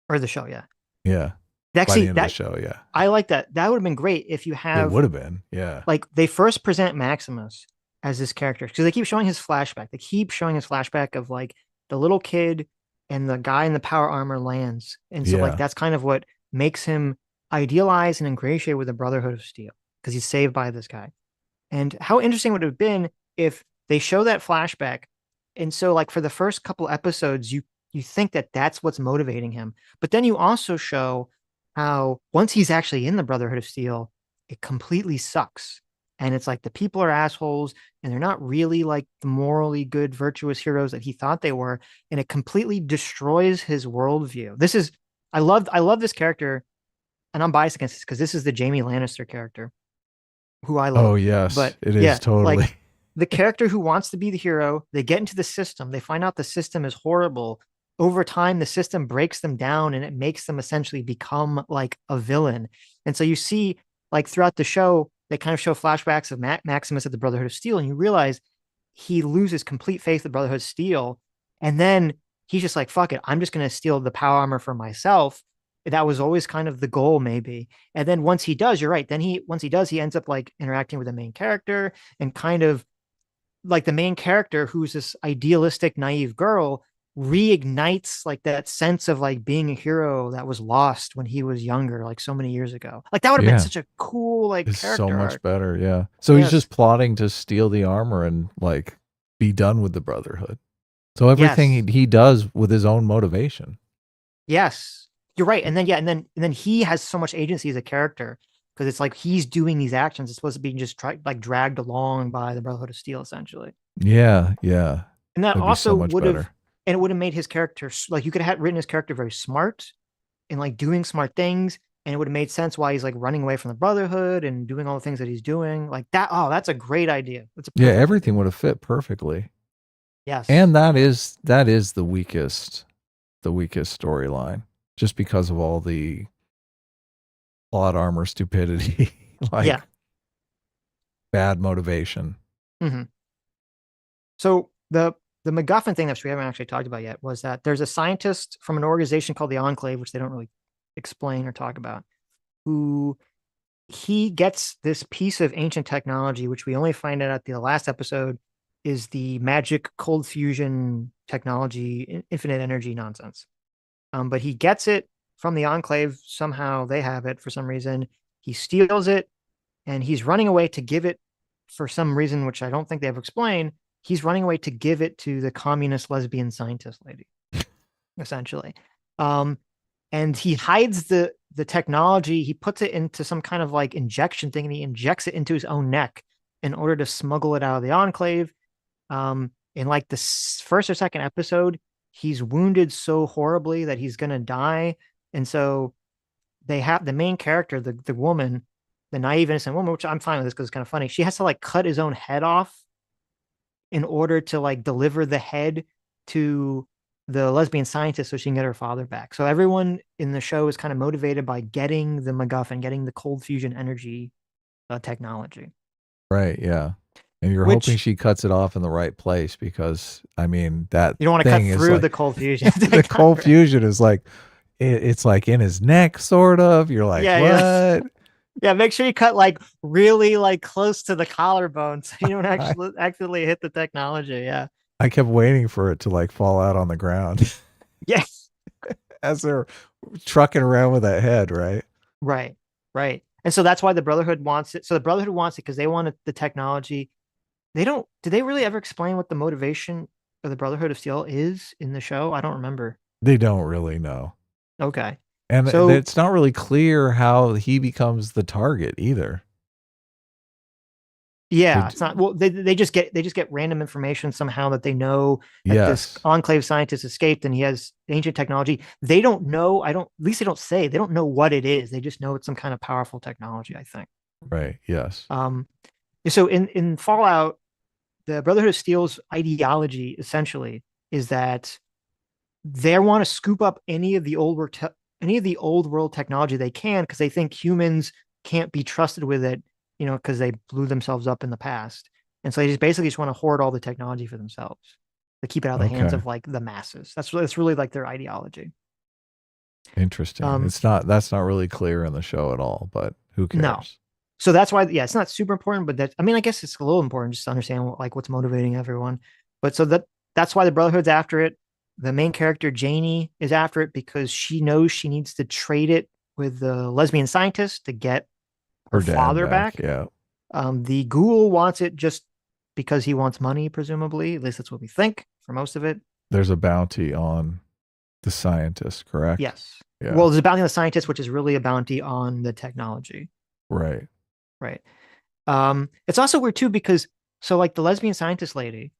Or the show, yeah. Yeah. By the end of the show, yeah. I like that. That would have been great if you have... It would have been, yeah. Like, they first present Maximus as this character, because they keep showing his flashback. They keep showing his flashback of, like, the little kid and the guy in the power armor lands. And so, like, that's kind of what makes him idealize and ingratiate with the Brotherhood of Steel, because he's saved by this guy. And how interesting would it have been if they show that flashback, and so, like, for the first couple episodes, you think that that's what's motivating him, but then you also show how once he's actually in the Brotherhood of Steel, it completely sucks. And it's like the people are assholes and they're not really like the morally good, virtuous heroes that he thought they were. And it completely destroys his worldview. I love this character, and I'm biased against this because this is the Jaime Lannister character who I love. Oh, yes. But it is totally. Like, the character who wants to be the hero, they get into the system, they find out the system is horrible. Over time, the system breaks them down and it makes them essentially become like a villain. And so you see, like, throughout the show, they kind of show flashbacks of Maximus at the Brotherhood of Steel, and you realize he loses complete faith in the Brotherhood of Steel. And then he's just like, fuck it, I'm just going to steal the power armor for myself. That was always kind of the goal, maybe. And then once he does, you're right. Then he ends up like interacting with the main character, and kind of like the main character, who's this idealistic, naive girl, reignites like that sense of like being a hero that was lost when he was younger, like so many years ago. Like, that would have been such a cool, like, it's character so much arc. better. Yeah. So he's just plotting to steal the armor and like be done with the Brotherhood. So everything he does with his own motivation. Yes, you're right. And then he has so much agency as a character, because it's like he's doing these actions. It's supposed to be just dragged along by the Brotherhood of Steel, essentially. Yeah. Yeah. And that That'd also so much would have, better. and it would have made his character, like, you could have written his character very smart and like doing smart things. and it would have made sense why he's like running away from the Brotherhood and doing all the things that he's doing. Like that. Oh, that's a great idea. That's a Yeah, perfect everything idea. would have fit perfectly. Yes. And that is the weakest storyline, just because of all the plot armor stupidity, like bad motivation. Mm-hmm. So the MacGuffin thing that we haven't actually talked about yet was that there's a scientist from an organization called the Enclave, which they don't really explain or talk about, who he gets this piece of ancient technology, which we only find out at the last episode is the magic cold fusion technology, infinite energy nonsense. But he gets it from the Enclave. Somehow they have it for some reason. He steals it and he's running away to give it for some reason, which I don't think they ever explained. He's running away to give it to the communist lesbian scientist lady, essentially. And he hides the technology. He puts it into some kind of like injection thing, and he injects it into his own neck in order to smuggle it out of the Enclave. In like the first or second episode, he's wounded so horribly that he's gonna die, and so they have the main character, the woman, the naive innocent woman, which I'm fine with this because it's kind of funny. She has to like cut his own head off in order to like deliver the head to the lesbian scientist so she can get her father back. So everyone in the show is kind of motivated by getting the MacGuffin, getting the cold fusion energy technology. Right. Yeah. And you're hoping she cuts it off in the right place, because I mean that you don't want to cut through the cold fusion. The cold fusion is like it's like in his neck, sort of. You're like, what? Yeah, make sure you cut like really like close to the collarbone so you don't actually accidentally hit the technology. Yeah. I kept waiting for it to like fall out on the ground. Yes. As they're trucking around with that head, right? Right. Right. And so that's why the Brotherhood wants it. So the Brotherhood wants it because they wanted the technology. Did they really ever explain what the motivation of the Brotherhood of Steel is in the show? I don't remember. They don't really know. Okay. And so it's not really clear how he becomes the target either. Yeah, it's not. Well, they just get random information somehow that they know that this Enclave scientist escaped and he has ancient technology. They don't know. At least they don't say. They don't know what it is. They just know it's some kind of powerful technology, I think. Right. Yes. So in Fallout, the Brotherhood of Steel's ideology essentially is that they want to scoop up any of the old world technology they can, because they think humans can't be trusted with it, because they blew themselves up in the past. And so they just want to hoard all the technology for themselves to keep it out of the hands of like the masses. That's really like their ideology. Interesting. That's not really clear in the show at all, but who cares? No. So that's why, it's not super important, but I guess it's a little important just to understand what's motivating everyone. But so that's why the Brotherhood's after it. The main character, Janie, is after it because she knows she needs to trade it with the lesbian scientist to get her father back. Yeah. The ghoul wants it just because he wants money, presumably. At least that's what we think for most of it. There's a bounty on the scientist, correct? Yes. Yeah. Well, there's a bounty on the scientist, which is really a bounty on the technology. Right. Right. It's also weird too because like the lesbian scientist lady,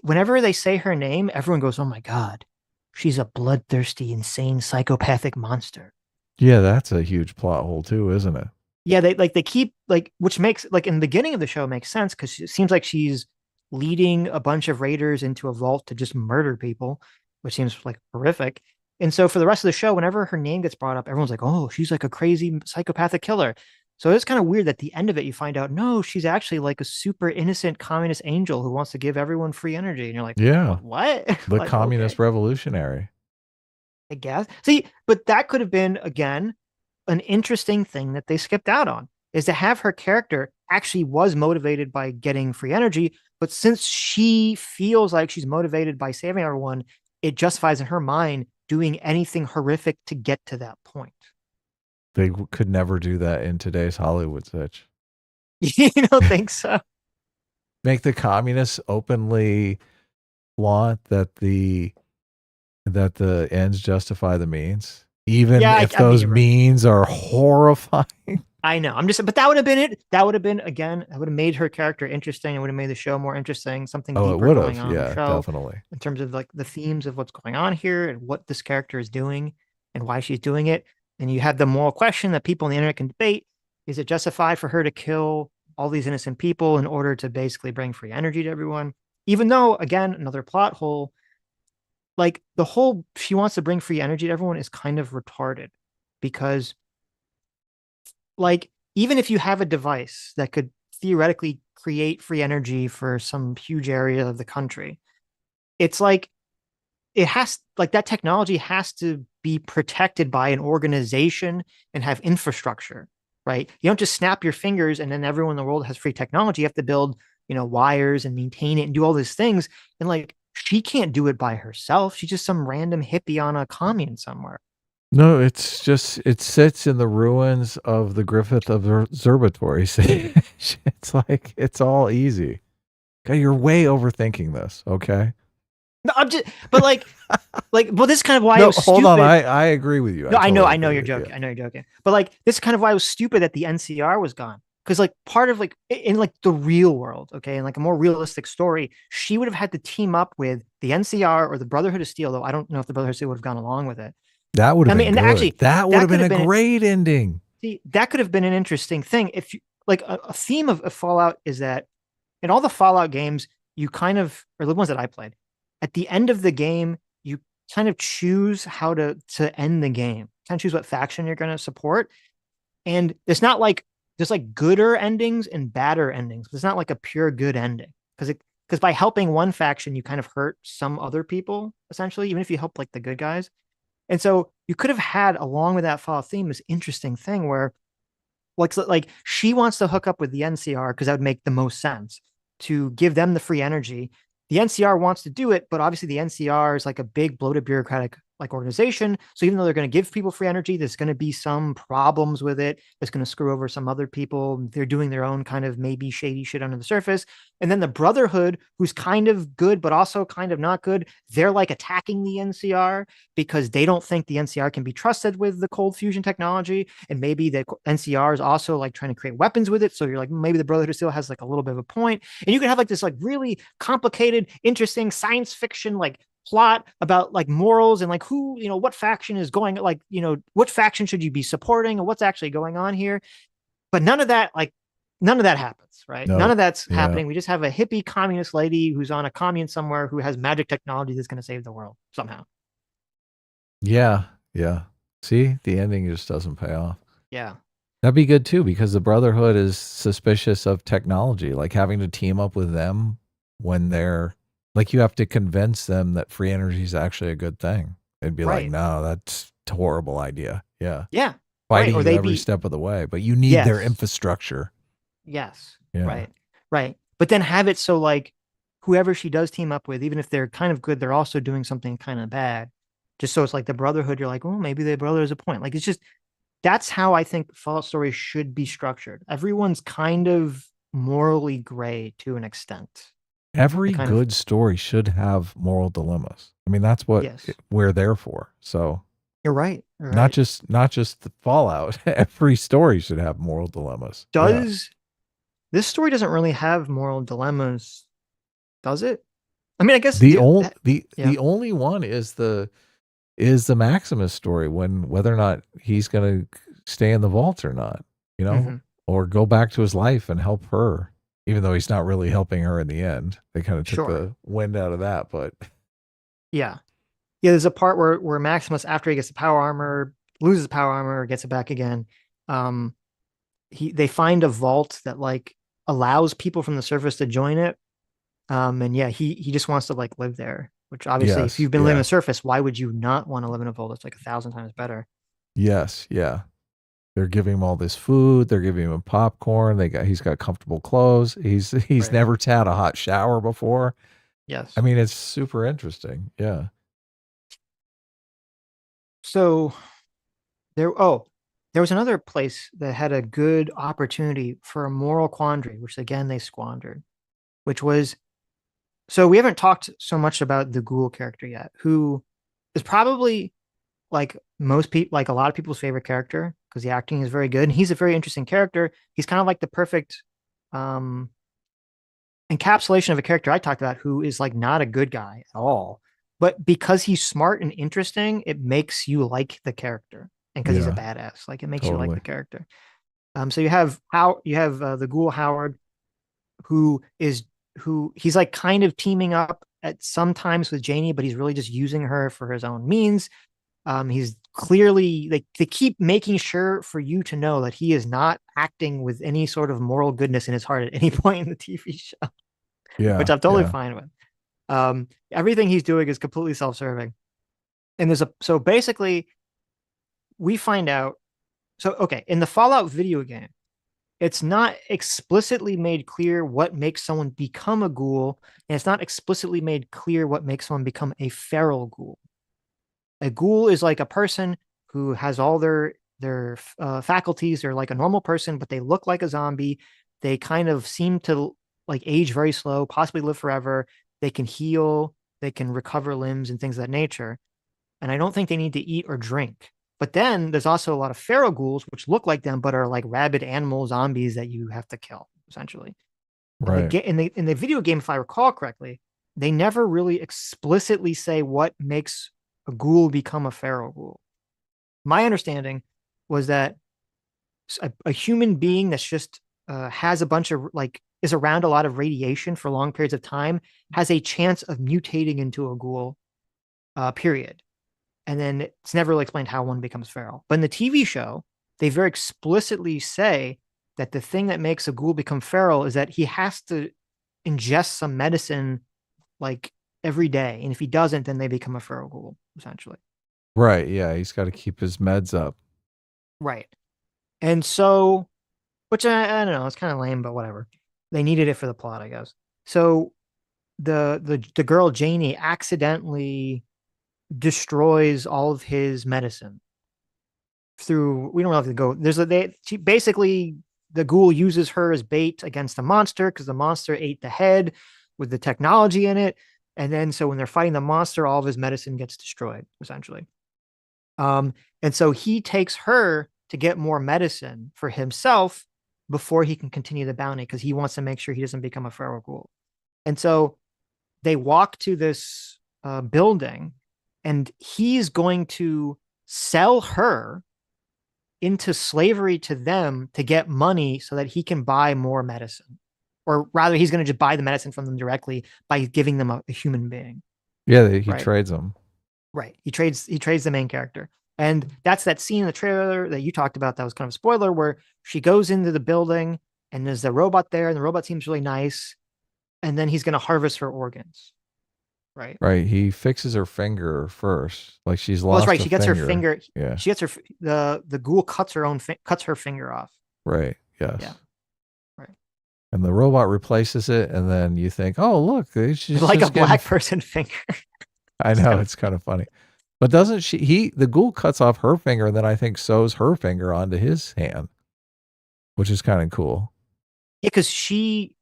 whenever they say her name, everyone goes, "Oh my God, she's a bloodthirsty, insane, psychopathic monster." Yeah, that's a huge plot hole too, isn't it? Yeah, they keep which makes in the beginning of the show makes sense because it seems like she's leading a bunch of raiders into a vault to just murder people, which seems like horrific. And so for the rest of the show, whenever her name gets brought up, everyone's like, "Oh, she's like a crazy psychopathic killer." So it's kind of weird that at the end of it, you find out, no, she's actually like a super innocent communist angel who wants to give everyone free energy. And you're like, yeah, what? The communist revolutionary. I guess. See, but that could have been, again, an interesting thing that they skipped out on, is to have her character actually was motivated by getting free energy. But since she feels like she's motivated by saving everyone, it justifies in her mind doing anything horrific to get to that point. They could never do that in today's Hollywood, Sitch. You don't think so? Make the communists openly flaunt that the ends justify the means, even if those means are horrifying. I know. But that would have been it. That would have been, again, it would have made her character interesting. It would have made the show more interesting. Something deeper going on in the show. Definitely. In terms of like the themes of what's going on here and what this character is doing and why she's doing it. And you have the moral question that people on the internet can debate. Is it justified for her to kill all these innocent people in order to basically bring free energy to everyone? Even though, again, another plot hole, like the whole she wants to bring free energy to everyone is kind of retarded because, like, even if you have a device that could theoretically create free energy for some huge area of the country, it's like it has like that technology has to be protected by an organization and have infrastructure, right? You don't just snap your fingers and then everyone in the world has free technology. You have to build, wires and maintain it and do all these things. And like she can't do it by herself. She's just some random hippie on a commune somewhere. No, it's just it sits in the ruins of the Griffith Observatory. It's like it's all easy. Okay, you're way overthinking this. Okay. No, I'm just, but well, this is kind of why No, I was hold on. stupid. I agree with you. No, I know totally you're agree with joking. you. I know you're joking. But like, this is kind of why I was stupid that the NCR was gone. Because like part of like in like the real world, okay, in like a more realistic story, she would have had to team up with the NCR or the Brotherhood of Steel, though I don't know if the Brotherhood of Steel would have gone along with it. That would have been and good. actually, that would have could been a great ending. See, that could have been an interesting thing. If you like a theme of Fallout is that in all the Fallout games, you kind of, or the ones that I played, at the end of the game, you kind of choose how to end the game. Kind of choose what faction you're going to support. And it's not like there's like gooder endings and badder endings. It's not like a pure good ending because by helping one faction, you kind of hurt some other people essentially, even if you help like the good guys. And so you could have had, along with that Fallout theme, this interesting thing where like she wants to hook up with the NCR because that would make the most sense to give them the free energy. The NCR wants to do it, but obviously the NCR is like a big bloated bureaucratic like organization. So even though they're going to give people free energy, there's going to be some problems with it. It's going to screw over some other people. They're doing their own kind of maybe shady shit under the surface. And then the Brotherhood, who's kind of good, but also kind of not good, they're like attacking the NCR because they don't think the NCR can be trusted with the cold fusion technology. And maybe the NCR is also like trying to create weapons with it. So you're like, maybe the Brotherhood still has like a little bit of a point. And you can have like this like really complicated, interesting science fiction like plot about like morals and like who, what faction is going, like, what faction should you be supporting and what's actually going on here. But none of that happens, right? No. None of that's happening. We just have a hippie communist lady who's on a commune somewhere who has magic technology that's going to save the world somehow. Yeah. See, the ending just doesn't pay off. Yeah. That'd be good too, because the Brotherhood is suspicious of technology, like having to team up with them when they're like, you have to convince them that free energy is actually a good thing. They'd be like, no, that's a horrible idea. Yeah. Yeah. Fighting you every step of the way, but you need their infrastructure. Yes. Yeah. Right. But then have it so like whoever she does team up with, even if they're kind of good, they're also doing something kind of bad. Just so it's like the Brotherhood, you're like, well, maybe the brother is a point. Like, it's just, that's how I think Fallout stories should be structured. Everyone's kind of morally gray to an extent. Every good story should have moral dilemmas. I mean, that's what we're there for. So you're right. Not just the Fallout. Every story should have moral dilemmas. This story doesn't really have moral dilemmas, does it? I mean, I guess the only one is the Maximus story, whether or not he's going to stay in the vault or not, or go back to his life and help her. Even though he's not really helping her in the end. They kind of took the wind out of that, but yeah, there's a part where Maximus, after he gets the power armor, loses the power armor, gets it back again. They find a vault that like allows people from the surface to join it. And yeah, he just wants to like live there, which obviously if you've been living on the surface, why would you not want to live in a vault? It's like 1,000 times better. Yes. Yeah. They're giving him all this food. They're giving him popcorn. He's got comfortable clothes. He's never had a hot shower before. Yes. I mean, it's super interesting. Yeah. So there was another place that had a good opportunity for a moral quandary, which again, they squandered, which was, so we haven't talked so much about the Ghoul character yet, who is probably like most people, like a lot of people's favorite character, because the acting is very good and he's a very interesting character. He's kind of like the perfect encapsulation of a character I talked about who is like not a good guy at all, but because he's smart and interesting, it makes you like the character. and because he's a Yeah, badass. Like it makes you like totally. the character. So you have the ghoul Howard, who he's like kind of teaming up at sometimes with Janie, but he's really just using her for his own means. He's clearly they keep making sure for you to know that he is not acting with any sort of moral goodness in his heart at any point in the TV show, which Yeah, I'm totally yeah. fine with. Everything he's doing is completely self-serving. And so basically we find out. So okay, in the Fallout video game, it's not explicitly made clear what makes someone become a ghoul, and it's not explicitly made clear what makes someone become a feral ghoul. A ghoul is like a person who has all their faculties. They're like a normal person, but they look like a zombie. They kind of seem to like age very slow, possibly live forever. They can heal, they can recover limbs and things of that nature. And I don't think they need to eat or drink. But then there's also a lot of feral ghouls, which look like them, but are like rabid animal zombies that you have to kill, essentially. Right. In the video game, if I recall correctly, they never really explicitly say what makes a ghoul become a feral ghoul. My understanding was that a human being that's just has a bunch of like is around a lot of radiation for long periods of time has a chance of mutating into a ghoul. Period. And then it's never really explained how one becomes feral. But in the TV show, they very explicitly say that the thing that makes a ghoul become feral is that he has to ingest some medicine like every day. And if he doesn't, then they become a feral ghoul, essentially. Right. Yeah. He's got to keep his meds up. Right. And so, which I don't know, it's kind of lame, but whatever. They needed it for the plot, I guess. So the girl Janie accidentally destroys all of his medicine through, we don't have to go, she basically, the ghoul uses her as bait against the monster because the monster ate the head with the technology in it. And then so when they're fighting the monster, all of his medicine gets destroyed, essentially. And so he takes her to get more medicine for himself before he can continue the bounty because he wants to make sure he doesn't become a feral ghoul. And so they walk to this building, and he's going to sell her into slavery to them to get money so that he can buy more medicine. Or rather, he's going to just buy the medicine from them directly by giving them a human being. Yeah, he trades them. Right. He trades the main character. And that's that scene in the trailer that you talked about that was kind of a spoiler where she goes into the building and there's the robot there and the robot seems really nice. And then he's going to harvest her organs. Right. Right. He fixes her finger first. Like she's lost. That's right. She gets her finger. Yeah. She gets her, the ghoul cuts her finger off. Right. Yes. Yeah. Right. And the robot replaces it. And then you think, oh, look, she's like a black person finger. I know. It's kind of funny. But doesn't the ghoul cuts off her finger and then I think sews her finger onto his hand, which is kind of cool. Yeah. Cause she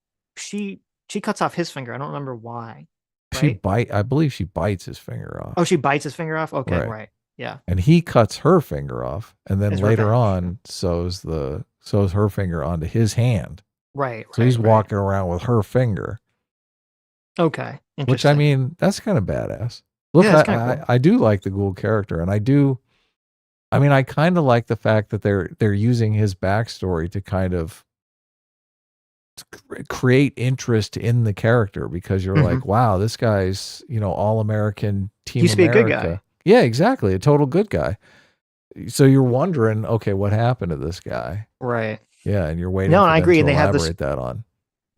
cuts off his finger. I don't remember why. Right? I believe she bites his finger off. Oh, she bites his finger off? Okay, right. Yeah. And he cuts her finger off and then later on sews her finger onto his hand. Right. So he's walking around with her finger. Okay. Which I mean, that's kind of badass. Look, cool. I do like the ghoul character, and I kind of like the fact that they're using his backstory to kind of create interest in the character because you're like, wow, this guy's, all American team. Used to be a good guy. Yeah, exactly. A total good guy. So you're wondering, okay, what happened to this guy? Right. Yeah. And you're waiting. No, for I them agree. to And they have elaborate that on.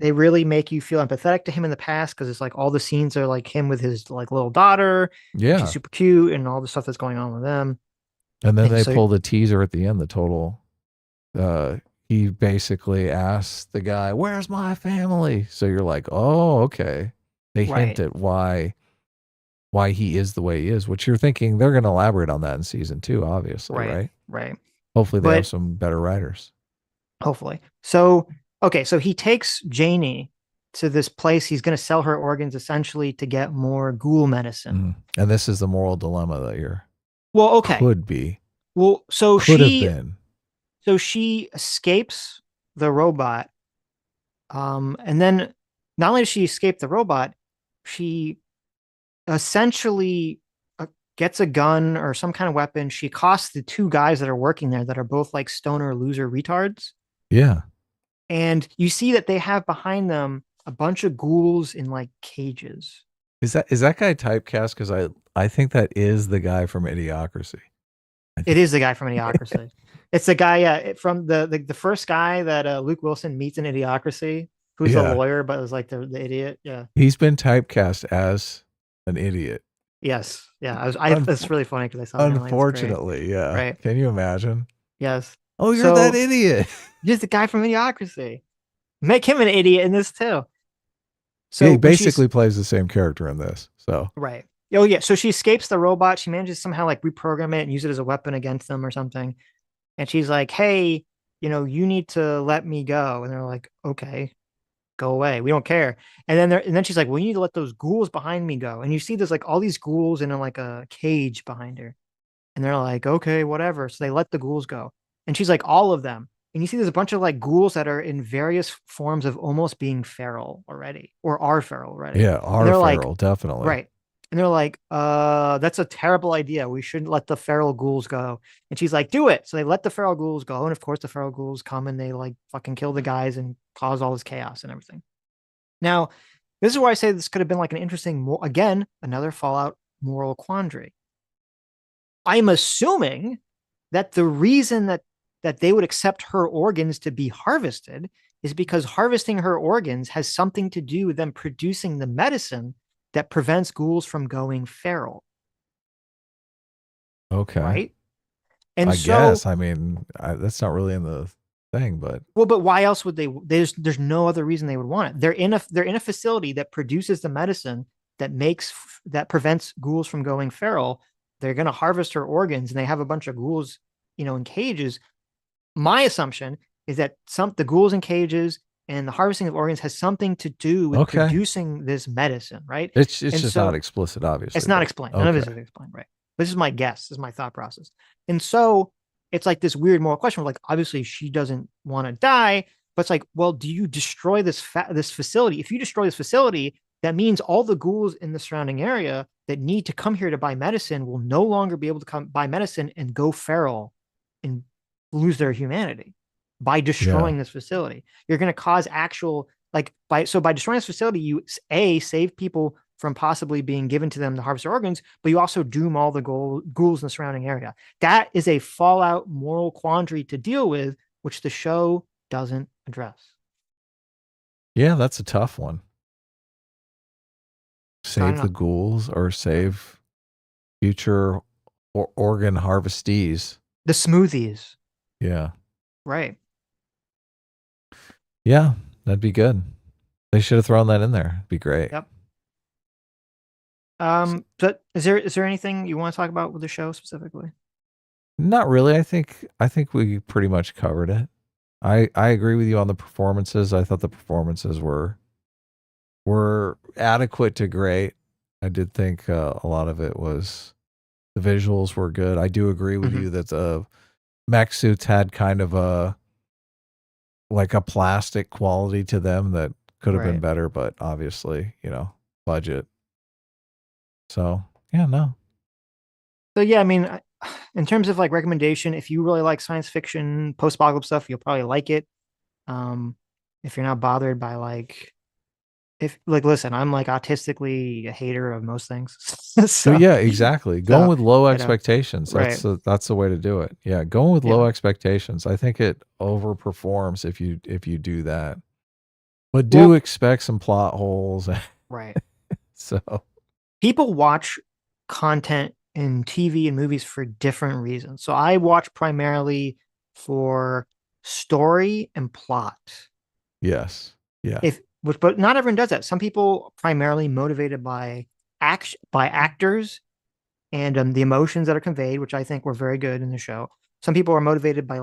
They really make you feel empathetic to him in the past because it's like all the scenes are like him with his like little daughter. Yeah. She's super cute and all the stuff that's going on with them. And then they pull the teaser at the end, the total, he basically asks the guy, where's my family? So you're like, oh, okay. They hint at why he is the way he is, which you're thinking they're going to elaborate on that in season 2, obviously, right? Right. Hopefully they have some better writers. Hopefully. So, okay. So he takes Janie to this place. He's going to sell her organs essentially to get more ghoul medicine. And this is the moral dilemma that you're. Well, okay. Could be. Well, so could have been. So she escapes the robot. And then not only does she escape the robot, she essentially gets a gun or some kind of weapon. She accosts the two guys that are working there that are both like stoner loser retards. Yeah. And you see that they have behind them a bunch of ghouls in like cages. Is that guy typecast? Because I think that is the guy from Idiocracy. It is the guy from Idiocracy. It's the guy from the first guy that Luke Wilson meets in Idiocracy, who's the lawyer but was like the idiot. Yeah, he's been typecast as an idiot. Yes, yeah. It's really funny because I saw. Unfortunately, yeah. Right? Can you imagine? Yes. Oh, you're that idiot. You're the guy from Idiocracy. Make him an idiot in this too. So he basically plays the same character in this. So right. Oh yeah. So she escapes the robot. She manages to somehow like reprogram it and use it as a weapon against them or something. And she's like, "Hey, you need to let me go." And they're like, "Okay, go away. We don't care." And then she's like, "Well, you need to let those ghouls behind me go." And you see there's like all these ghouls in like a cage behind her. And they're like, "Okay, whatever." So they let the ghouls go. And she's like, "All of them." And you see there's a bunch of like ghouls that are in various forms of almost being feral already or are feral already. Yeah, are feral, definitely. Right. And they're like, that's a terrible idea. We shouldn't let the feral ghouls go. And she's like, do it. So they let the feral ghouls go. And of course, the feral ghouls come and they like fucking kill the guys and cause all this chaos and everything. Now, this is why I say this could have been like an interesting, again, another Fallout moral quandary. I'm assuming that the reason that they would accept her organs to be harvested is because harvesting her organs has something to do with them producing the medicine that prevents ghouls from going feral. Okay. Right? And I guess. I mean, that's not really in the thing, but but why else would they? There's no other reason they would want it. They're in a facility that produces the medicine that prevents ghouls from going feral. They're going to harvest her organs, and they have a bunch of ghouls, in cages. My assumption is that the ghouls in cages and the harvesting of organs has something to do with producing this medicine, right? It's just not explicit, obviously. It's not explained. None of it is explained, right? This is my guess. This is my thought process. And so it's like this weird moral question. Like, obviously, she doesn't want to die, but it's like, well, do you destroy this facility? If you destroy this facility, that means all the ghouls in the surrounding area that need to come here to buy medicine will no longer be able to come buy medicine and go feral and lose their humanity by destroying this facility. You're going to cause actual by destroying this facility, you save people from possibly being given to them to harvest their organs, but you also doom all the ghouls in the surrounding area. That is a Fallout moral quandary to deal with, which the show doesn't address. Yeah, that's a tough one. Save the ghouls or save future organ harvestees. The smoothies. Yeah. Right. Yeah, that'd be good. They should have thrown that in there. It'd be great. Yep. But is there anything you want to talk about with the show specifically? Not really. I think we pretty much covered it. I agree with you on the performances. I thought the performances were adequate to great. I did think a lot of it was the visuals were good. I do agree with you that the mech suits had kind of a plastic quality to them that could have been better, but obviously, budget. So, yeah, no. So, yeah, I mean, in terms of recommendation, if you really like science fiction, post-apocalypse stuff, you'll probably like it. If you're not bothered by listen, I'm autistically a hater of most things. So yeah, exactly. Going with low expectations. That's the way to do it. Yeah, going with low expectations. I think it overperforms if you do that. But expect some plot holes. Right. So people watch content in TV and movies for different reasons. So I watch primarily for story and plot. Yes. Yeah. But not everyone does that. Some people primarily motivated by actors and the emotions that are conveyed, which I think were very good in the show. Some people are motivated by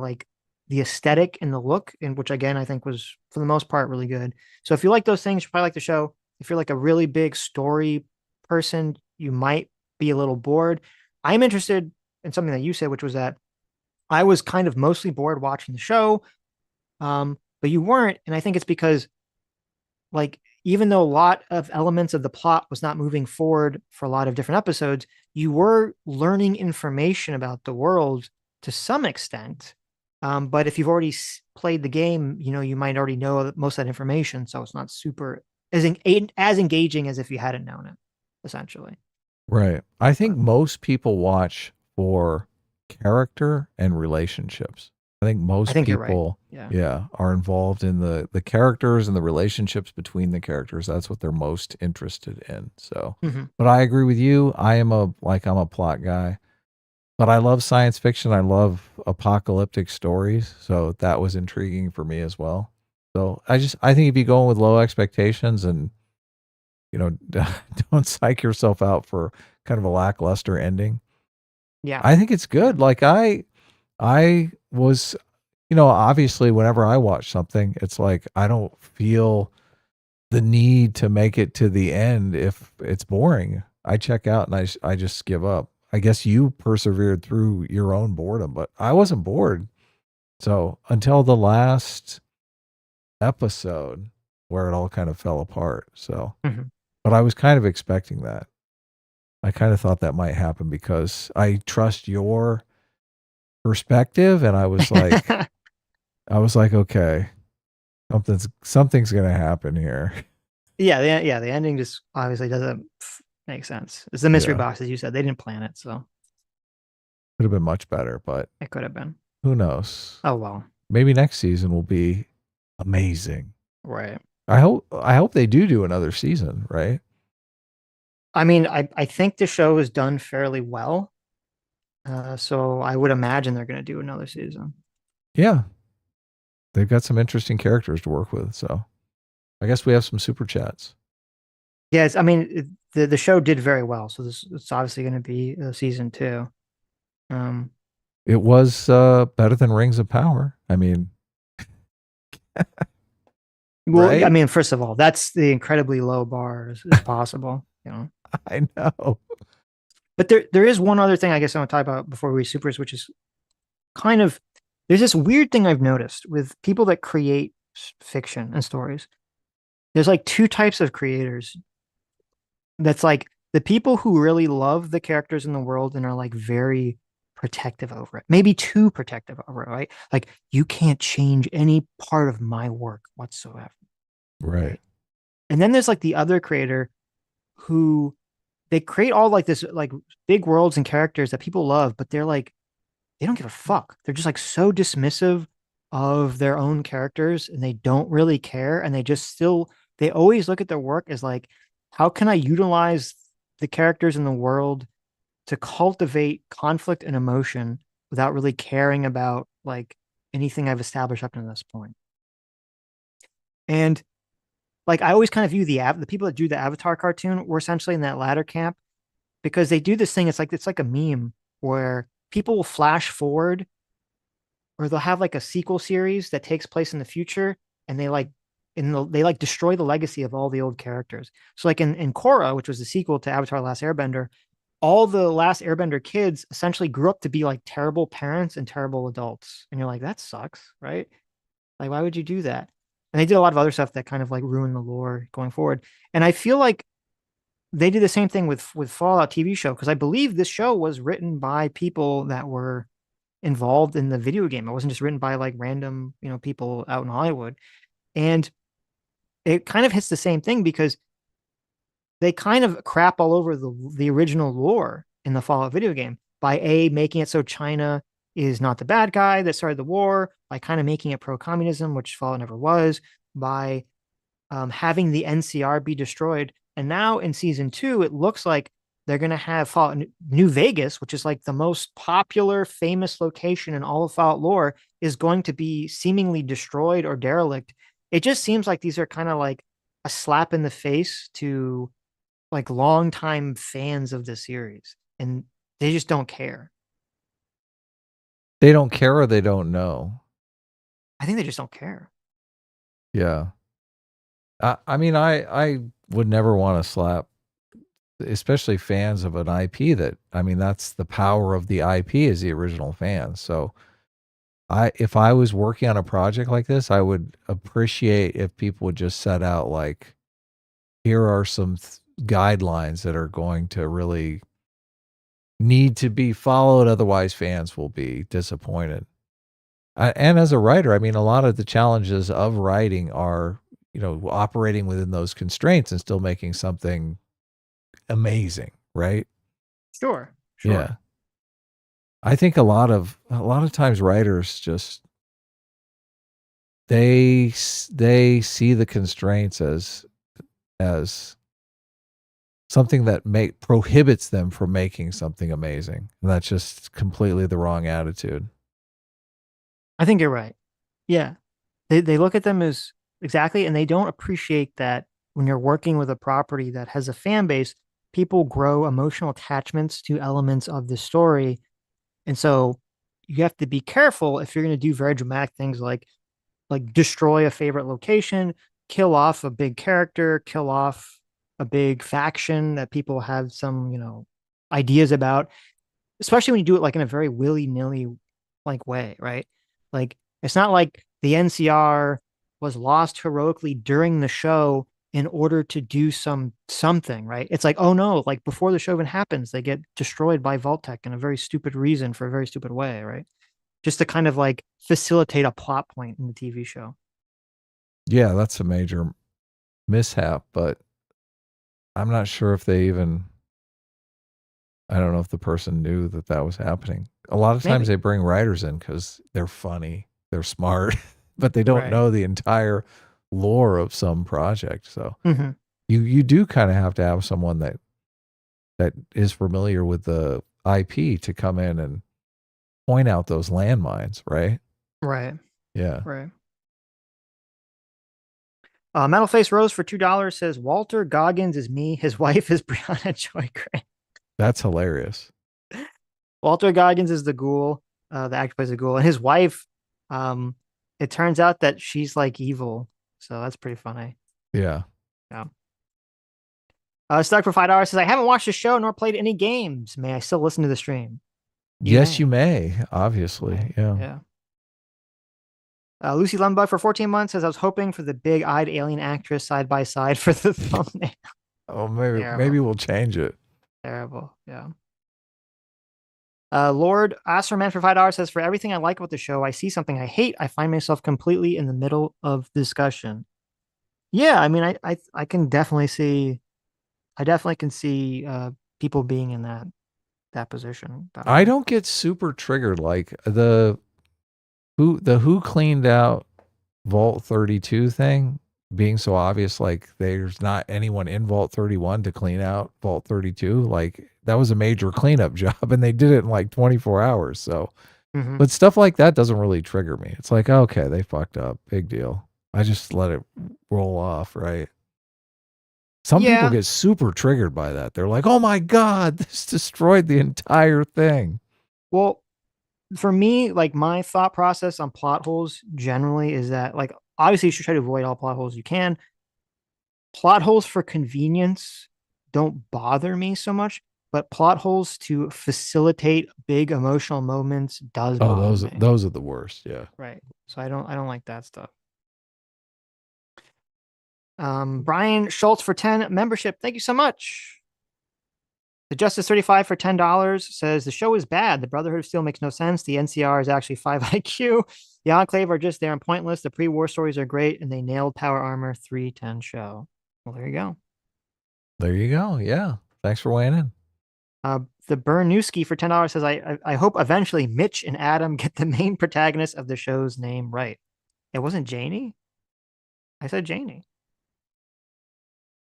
the aesthetic and the look, and which again I think was for the most part really good. So if you like those things, you probably like the show. If you're a really big story person, you might be a little bored. I'm interested in something that you said, which was that I was kind of mostly bored watching the show, but you weren't, and I think it's because even though a lot of elements of the plot was not moving forward for a lot of different episodes, you were learning information about the world to some extent. But if you've already played the game, you might already know most of that information, so it's not super as engaging as if you hadn't known it, essentially. Right. I think most people watch for character and relationships. I think most think you're right. people, Yeah. are involved in the characters and the relationships between the characters. That's what they're most interested in. So, but I agree with you. I'm a plot guy, but I love science fiction. I love apocalyptic stories. So that was intriguing for me as well. So I think if you go in with low expectations and, don't psych yourself out for kind of a lackluster ending. Yeah. I think it's good. Like I was, obviously whenever I watch something, it's like I don't feel the need to make it to the end if it's boring. I check out and I just give up. I guess you persevered through your own boredom, but I wasn't bored. So until the last episode where it all kind of fell apart. So, but I was kind of expecting that. I kind of thought that might happen because I trust your perspective, and I was like, okay, something's gonna happen here. Yeah, the ending just obviously doesn't make sense. It's the mystery box, as you said. They didn't plan it, so could have been much better, but it could have been. Who knows? Oh well. Maybe next season will be amazing. Right. I hope they do another season, right? I mean, I think the show is done fairly well. So I would imagine they're going to do another season. Yeah. They've got some interesting characters to work with. So I guess we have some super chats. Yes. I mean, the show did very well. So it's obviously going to be season 2. It was better than Rings of Power. I mean, well, right? I mean, first of all, that's the incredibly low bar as possible. I know. But there is one other thing I guess I want to talk about before we supers, which is kind of, there's this weird thing I've noticed with people that create fiction and stories. There's like 2 types of creators. That's like the people who really love the characters in the world and are like very protective over it. Maybe too protective over it, right? Like, you can't change any part of my work whatsoever. Right. And then there's like the other creator who they create all like this like big worlds and characters that people love, but they're like, they don't give a fuck. They're just like so dismissive of their own characters and they don't really care. And they always look at their work as like, how can I utilize the characters in the world to cultivate conflict and emotion without really caring about like anything I've established up to this point? And like, I always kind of view the people that do the Avatar cartoon were essentially in that latter camp, because they do this thing. It's like a meme where people will flash forward, or they'll have like a sequel series that takes place in the future, and they destroy the legacy of all the old characters. So like in Korra, which was the sequel to Avatar: Last Airbender, all the Last Airbender kids essentially grew up to be like terrible parents and terrible adults, and you're like, that sucks, right? Like, why would you do that? And they did a lot of other stuff that kind of like ruined the lore going forward. And I feel like they did the same thing with Fallout TV show, because I believe this show was written by people that were involved in the video game. It wasn't just written by like random, people out in Hollywood. And it kind of hits the same thing, because they kind of crap all over the original lore in the Fallout video game by making it so China is not the bad guy that started the war, by kind of making it pro-communism, which Fallout never was, by having the NCR be destroyed. And now in season 2, it looks like they're going to have Fallout New Vegas, which is like the most popular, famous location in all of Fallout lore, is going to be seemingly destroyed or derelict. It just seems like these are kind of like a slap in the face to like longtime fans of the series, and they just don't care. They don't care, or they don't know. I think they just don't care. Yeah. I mean, I would never want to slap, especially fans of an IP that's the power of the IP, is the original fans. So if I was working on a project like this, I would appreciate if people would just set out like, here are some guidelines that are going to really need to be followed. Otherwise, fans will be disappointed. And as a writer, I mean, a lot of the challenges of writing are, operating within those constraints and still making something amazing, right? Sure. Yeah. I think a lot of times writers just they see the constraints as something that prohibits them from making something amazing. And that's just completely the wrong attitude. I think you're right. Yeah. They look at them as exactly, and they don't appreciate that when you're working with a property that has a fan base, people grow emotional attachments to elements of the story. And so you have to be careful if you're going to do very dramatic things like destroy a favorite location, kill off a big character, kill off a big faction that people have some, ideas about, especially when you do it like in a very willy-nilly like way, right? Like it's not like the NCR was lost heroically during the show in order to do something, right? It's like, oh no, like before the show even happens, they get destroyed by Vault-Tec in a very stupid reason for a very stupid way, right? Just to kind of like facilitate a plot point in the TV show. Yeah, that's a major mishap, but I'm not sure if they even, I don't know if the person knew that was happening. A lot of times they bring writers in because they're funny, they're smart, but they don't know the entire lore of some project. So you do kind of have to have someone that is familiar with the IP to come in and point out those landmines, right? Right. Yeah. Right. Metal Face Rose for $2 says Walter Goggins is me. His wife is Brianna Joy Grant. That's hilarious. Walter Goggins is the ghoul. The actor plays the ghoul, and his wife. It turns out that she's like evil, so that's pretty funny. Yeah. Yeah. Stuck for $5 says I haven't watched the show nor played any games. May I still listen to the stream? You may. Obviously. Yeah. Lucy Lumbug for 14 months says I was hoping for the big-eyed alien actress side by side for the thumbnail. Oh, maybe we'll change it. Terrible. Yeah. Lord Asperman for $5 says for everything I like about the show, I see something I hate. I find myself completely in the middle of discussion. Yeah, I mean, I can definitely see. I definitely can see people being in that position. I don't get super triggered like the who cleaned out Vault 32 thing being so obvious, like there's not anyone in Vault 31 to clean out Vault 32. Like that was a major cleanup job and they did it in like 24 hours. So, but stuff like that doesn't really trigger me. It's like, okay, they fucked up. Big deal. I just let it roll off. Right. Some people get super triggered by that. They're like, oh my God, this destroyed the entire thing. Well, for me, like my thought process on plot holes generally is that, like, obviously you should try to avoid all plot holes you can. Plot holes for convenience don't bother me so much, but plot holes to facilitate big emotional moments does bother me. Those are the worst. Yeah. Right. So I don't like that stuff. Brian Schultz for 10 membership. Thank you so much. The Justice 35 for $10 says the show is bad. The Brotherhood of Steel makes no sense. The NCR is actually 5 IQ. The Enclave are just there and pointless. The pre-war stories are great, and they nailed Power Armor 310 show. Well, there you go. There you go. Yeah. Thanks for weighing in. The Bernewski for $10 says, I hope eventually Mitch and Adam get the main protagonist of the show's name right. It wasn't Janie? I said Janie.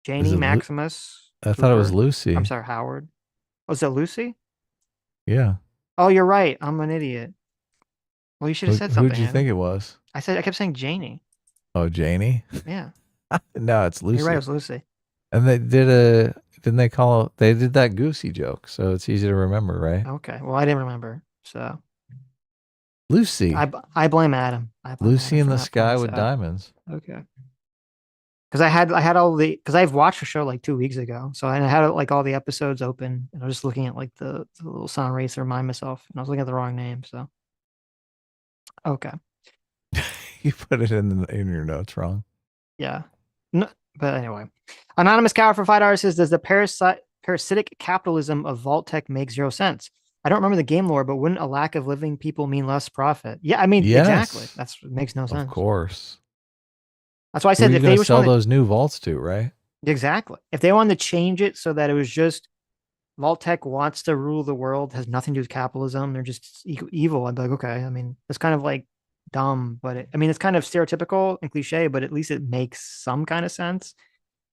Janie Maximus. I thought it was Lucy. I'm sorry, Howard. Was it Lucy? Yeah. Oh, you're right. I'm an idiot. Well, you should have said something. Who did you think it was? I kept saying Janie. Oh, Janie? Yeah. No, it's Lucy. You're right, it was Lucy. And they did they did that Goosey joke, so it's easy to remember, right? Okay. Well, I didn't remember, so. Lucy. I blame Adam. Lucy in the Sky with Diamonds. Okay. Because I had because I've watched the show like 2 weeks ago, so I had like all the episodes open, and I was just looking at like the little sound race to remind myself, and I was looking at the wrong name. So, okay, you put it in your notes wrong. Yeah, no, But anyway, Anonymous Cow for $5 says, does the parasitic capitalism of Vault Tech make zero sense? I don't remember the game lore, but wouldn't a lack of living people mean less profit? Yeah, I mean, exactly. Yes. That's makes no sense. Of course. That's why I Who are said you if going they to just sell wanted, those new vaults to, right? exactly. If they wanted to change it so that it was just Vault Tech wants to rule the world, has nothing to do with capitalism, they're just evil, I'd be like, okay. I mean, it's kind of like dumb, but I mean, it's kind of stereotypical and cliche, but at least it makes some kind of sense.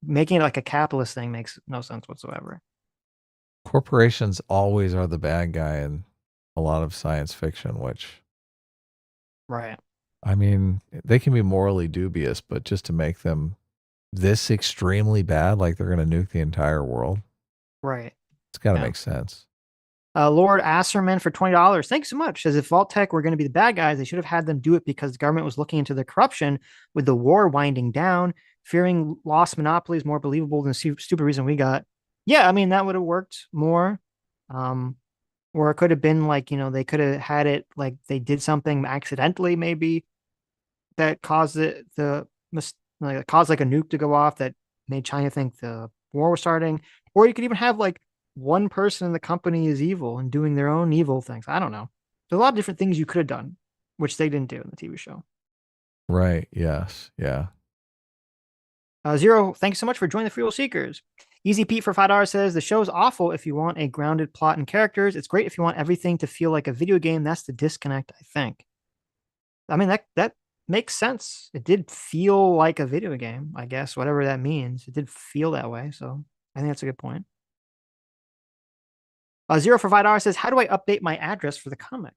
Making it like a capitalist thing makes no sense whatsoever. Corporations always are the bad guy in a lot of science fiction, which, Right. I mean, they can be morally dubious, but just to make them this extremely bad, like they're going to nuke the entire world, Right. it's got to make sense. Lord Asserman for $20. Thanks so much. Says if Vault Tech were going to be the bad guys, they should have had them do it because the government was looking into the corruption with the war winding down. Fearing lost monopoly is more believable than the stupid reason we got. Yeah, I mean, that would have worked more. Or it could have been like, they could have had it like they did something accidentally, maybe that caused caused like a nuke to go off that made China think the war was starting. Or you could even have like one person in the company is evil and doing their own evil things. I don't know. There's a lot of different things you could have done, which they didn't do in the TV show. Right. Yes. Yeah. Zero, thanks so much for joining the Free Will Seekers. Easy Pete for $5 says the show's awful if you want a grounded plot and characters. It's great if you want everything to feel like a video game. That's the disconnect, I think. I mean, that makes sense. It did feel like a video game, I guess, whatever that means. It did feel that way. So I think that's a good point. Zero for $5 says, how do I update my address for the comic?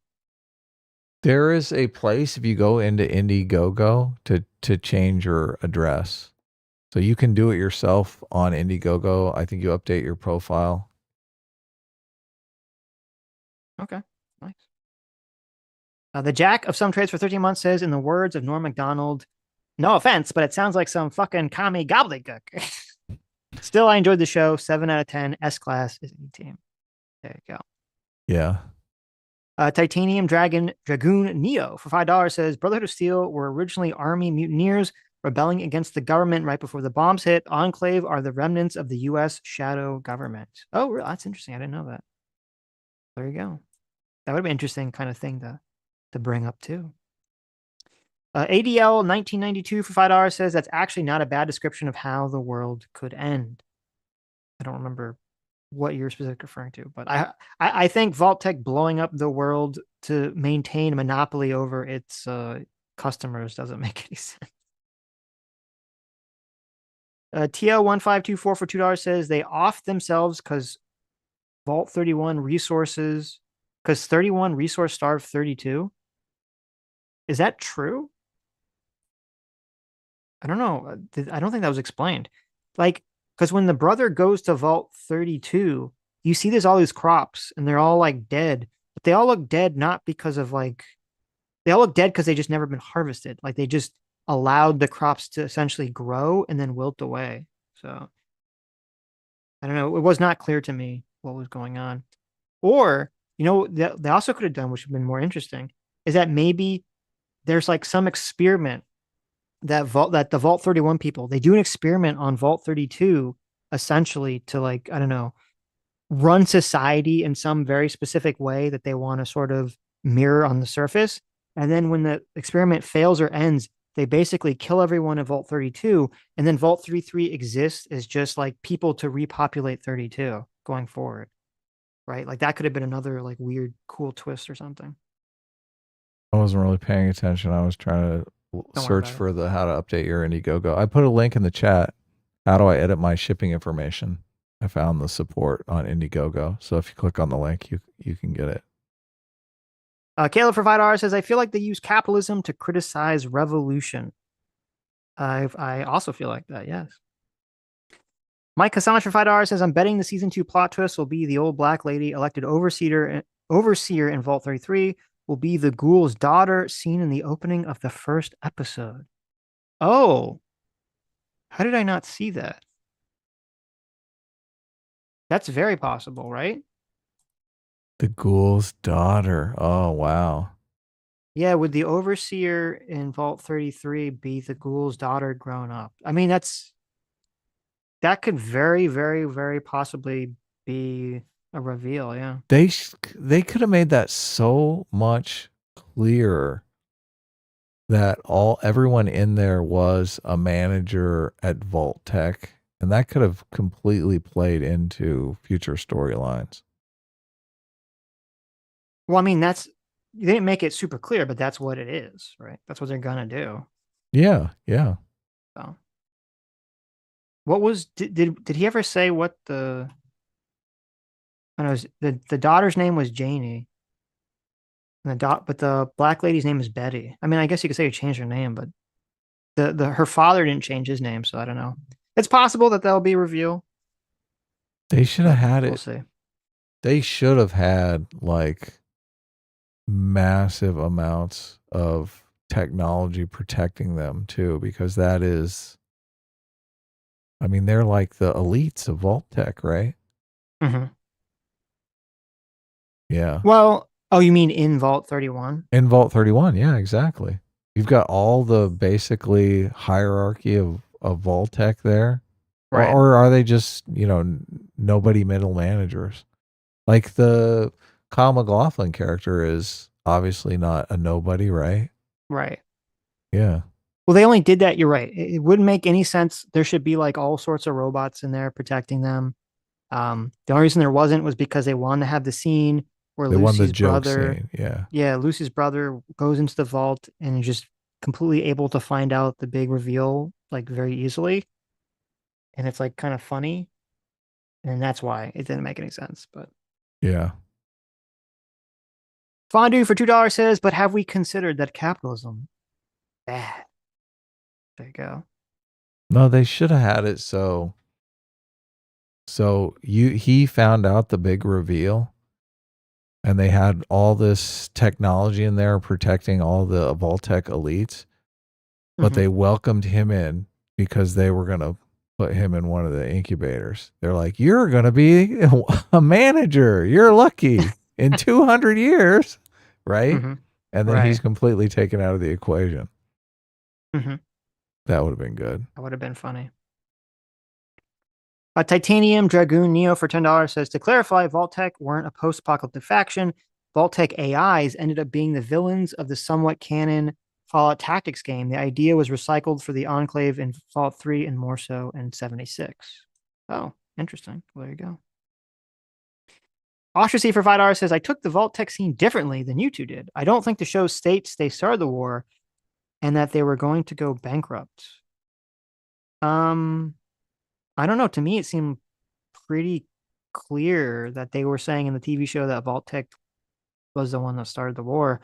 There is a place if you go into Indiegogo to change your address. So you can do it yourself on Indiegogo. I think you update your profile. Okay, nice. The Jack of Some Trades for 13 months says, in the words of Norm MacDonald, no offense, but it sounds like some fucking commie gobbledygook. Still, I enjoyed the show. 7 out of 10. S-Class is a team. There you go. Yeah. Titanium Dragoon Neo for $5 says, Brotherhood of Steel were originally army mutineers rebelling against the government right before the bombs hit. Enclave are the remnants of the U.S. shadow government. Oh, that's interesting. I didn't know that. There you go. That would be an interesting kind of thing to bring up too. ADL 1992 for $5 says that's actually not a bad description of how the world could end. I don't remember what you're specifically referring to, but I think Vault Tech blowing up the world to maintain a monopoly over its customers doesn't make any sense. TL1524 for $2 says they offed themselves because Vault 31 resources, because 31 resource starved 32. Is that true? I don't know. I don't think that was explained. Like, because when the brother goes to Vault 32, you see there's all these crops and they're all like dead, but they all look dead not because of like, they all look dead because they just never been harvested. Like they just allowed the crops to essentially grow and then wilt away. So I don't know. It was not clear to me what was going on. Or, they also could have done, which would have been more interesting, is that maybe there's like some experiment that the Vault 31 people, they do an experiment on Vault 32 essentially to like, I don't know, run society in some very specific way that they want to sort of mirror on the surface. And then when the experiment fails or ends, they basically kill everyone in Vault 32. And then Vault 33 exists as just like people to repopulate 32 going forward. Right? Like that could have been another like weird, cool twist or something. I wasn't really paying attention. I was trying to search for the how to update your Indiegogo. I put a link in the chat. How do I edit my shipping information? I found the support on Indiegogo. So if you click on the link, you can get it. Caleb for $5 says, I feel like they use capitalism to criticize revolution. I also feel like that, yes. Mike Cassandra for $5 says, I'm betting the season 2 plot twist will be the old black lady elected overseer in Vault 33 will be the ghoul's daughter seen in the opening of the first episode. Oh, how did I not see that? That's very possible, right? The ghoul's daughter. Oh, wow. Yeah, would the overseer in Vault 33 be the ghoul's daughter grown up? I mean, that's that could very, very, very possibly be a reveal. Yeah. They could have made that so much clearer that everyone in there was a manager at Vault Tech, and that could have completely played into future storylines. Well, I mean, they didn't make it super clear, but that's what it is, right? That's what they're gonna do. Yeah, yeah. So, what was did he ever say what the? I know the daughter's name was Janie, and but the black lady's name is Betty. I mean, I guess you could say he changed her name, but her father didn't change his name, so I don't know. It's possible that there'll be a reveal. They should have had We'll it. see. They should have had like massive amounts of technology protecting them too, because that is, I mean, they're like the elites of Vault Tech, right? Mm-hmm. Yeah. Well, oh, you mean in Vault 31? In Vault 31, yeah, exactly. You've got all the basically hierarchy of Vault Tech there. Right. Or are they just, nobody middle managers? Like the Kyle McLaughlin character is obviously not a nobody, right? Right. Yeah. Well, they only did that. You're right. It wouldn't make any sense. There should be like all sorts of robots in there protecting them. The only reason there wasn't was because they wanted to have the scene where They won the Lucy's joke brother, scene. Yeah. yeah, Lucy's brother goes into the vault and is just completely able to find out the big reveal like very easily, and it's like kind of funny, and that's why it didn't make any sense. But Yeah. Fondue for $2 says, "But have we considered that capitalism bad?" There you go. No, they should have had it so he found out the big reveal, and they had all this technology in there protecting all the Vault-Tec elites, but they welcomed him in because they were going to put him in one of the incubators. They're like, "You're going to be a manager. You're lucky in 200 years." Right? Mm-hmm. And then he's completely taken out of the equation. Mm-hmm. That would have been good. That would have been funny. A Titanium Dragoon Neo for $10 says, "To clarify, Vault-Tec weren't a post-apocalyptic faction. Vault-Tec AIs ended up being the villains of the somewhat canon Fallout Tactics game. The idea was recycled for the Enclave in Fallout 3 and more so in 76. Oh, interesting. Well, there you go. Ostracy for $5 says, "I took the Vault-Tec scene differently than you two did. I don't think the show states they started the war and that they were going to go bankrupt." I don't know. To me, it seemed pretty clear that they were saying in the TV show that Vault-Tec was the one that started the war.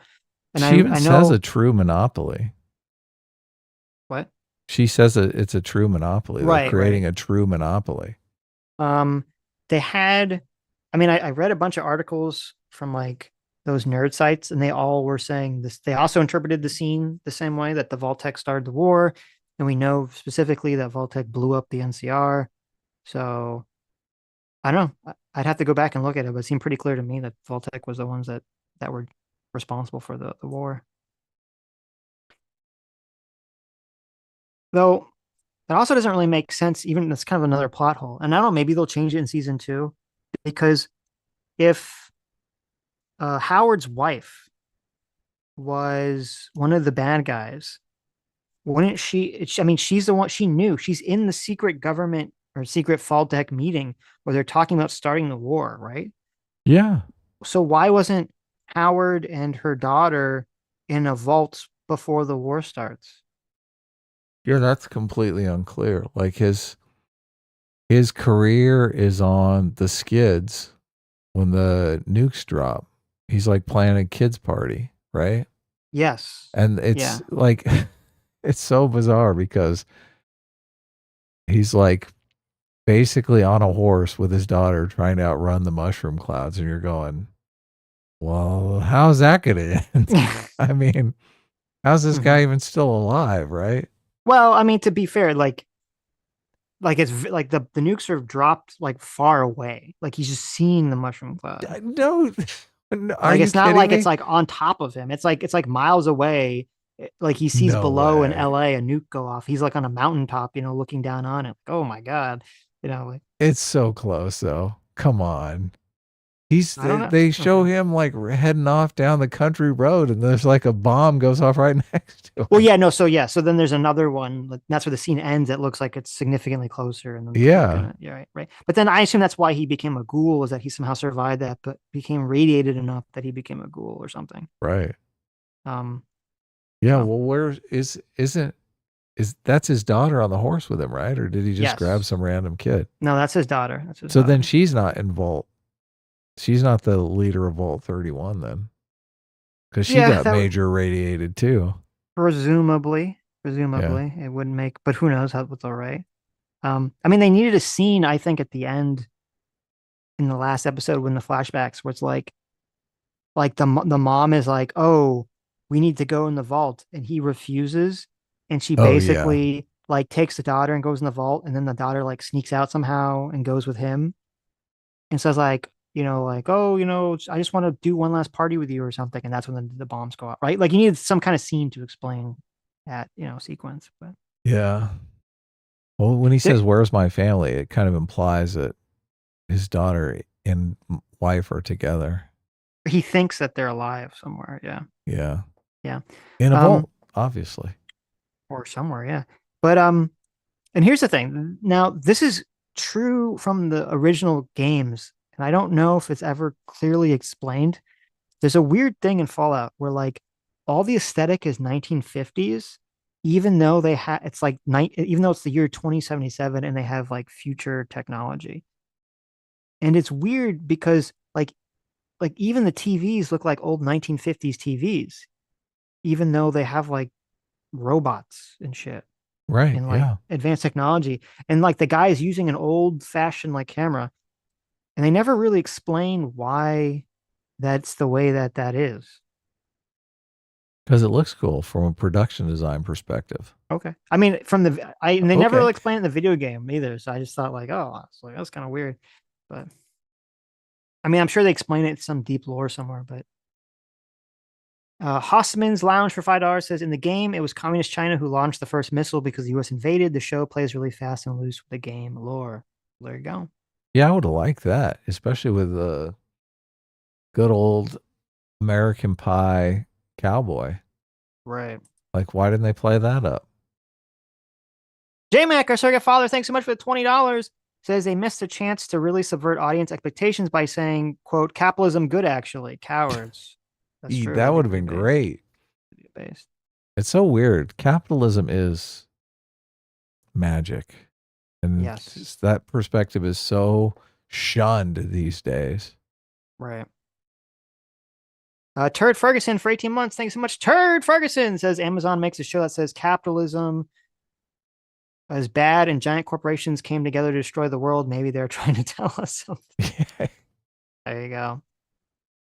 And she even I says know a true monopoly. what she says it's a true monopoly. Right, They're creating a true monopoly. They had, I mean, I read a bunch of articles from like those nerd sites, and they all were saying this. They also interpreted the scene the same way, that the Vault-Tec started the war. And we know specifically that Vault-Tec blew up the NCR. So I don't know. I'd have to go back and look at it, but it seemed pretty clear to me that Vault-Tec was the ones that were responsible for the war. Though it also doesn't really make sense. Even that's kind of another plot hole. And I don't know, maybe they'll change it in season 2, because if Howard's wife was one of the bad guys, wouldn't she? I mean, she's the one. She knew. She's in the secret government or secret Vault-Tec meeting where they're talking about starting the war, right? Yeah. So why wasn't Howard and her daughter in a vault before the war starts? Yeah, that's completely unclear. Like his career is on the skids when the nukes drop. He's like planning a kids party, right? Yes. And it's like it's so bizarre because he's like basically on a horse with his daughter trying to outrun the mushroom clouds, and you're going, well, how's that gonna end? I mean, how's this guy even still alive, right? Well, I mean, to be fair, like it's like the nukes are dropped like far away. Like he's just seeing the mushroom cloud. No, like it's not like it's like on top of him. It's like miles away, Like he sees No below in way. LA a nuke go off. He's like on a mountaintop, looking down on it. Like, oh my God. Like It's so close though. Come on. I don't know. They show Okay. him like heading off down the country road and there's like a bomb goes off right next to him. Well, yeah, no, so then there's another one. Like, that's where the scene ends. It looks like it's significantly closer, and then Yeah. yeah, right. But then I assume that's why he became a ghoul, is that he somehow survived that, but became radiated enough that he became a ghoul or something. Right. Yeah. So. Well, where isn't that's his daughter on the horse with him, right? Or did he just grab some random kid? No, that's his daughter. That's his so daughter. Then she's not in Vault. She's not the leader of Vault 31 then. Because she got major radiated too. Presumably, it wouldn't make, but who knows how what's all right. They needed a scene, I think, at the end in the last episode when the flashbacks where it's like the mom is like, oh, we need to go in the vault, and he refuses, and she basically like takes the daughter and goes in the vault, and then the daughter like sneaks out somehow and goes with him, and says like, oh, I just want to do one last party with you or something, and that's when the bombs go out, right? Like you needed some kind of scene to explain that sequence, but yeah. Well, when he says "Where's my family," it kind of implies that his daughter and wife are together. He thinks that they're alive somewhere. Yeah. Yeah. In a vault, obviously. Or somewhere, yeah. But and here's the thing. Now, this is true from the original games, and I don't know if it's ever clearly explained. There's a weird thing in Fallout where like all the aesthetic is 1950s, even though it's like even though it's the year 2077 and they have like future technology. And it's weird because like even the TVs look like old 1950s TVs, even though they have like robots and shit. Right. And like advanced technology. And like the guy is using an old fashioned like camera. And they never really explain why that's the way that is. Because it looks cool from a production design perspective. Okay. From they never really explain it in the video game either. So I just thought like, oh, that's kind of weird. But I'm sure they explain it in some deep lore somewhere, but Hossman's Lounge for $5 says, in the game, it was Communist China who launched the first missile because the U.S. invaded. The show plays really fast and loose with the game lore. There you go. Yeah, I would have liked that, especially with the good old American Pie cowboy. Right. Like, why didn't they play that up? J-Mac, our surrogate father, thanks so much for the $20. Says they missed a chance to really subvert audience expectations by saying, quote, capitalism good, actually. Cowards. That's true. That would have been great. Based. It's so weird. Capitalism is magic. And yes, that perspective is so shunned these days. Right. Turd Ferguson for 18 months. Thanks so much. Turd Ferguson says Amazon makes a show that says capitalism is bad and giant corporations came together to destroy the world. Maybe they're trying to tell us something. There you go.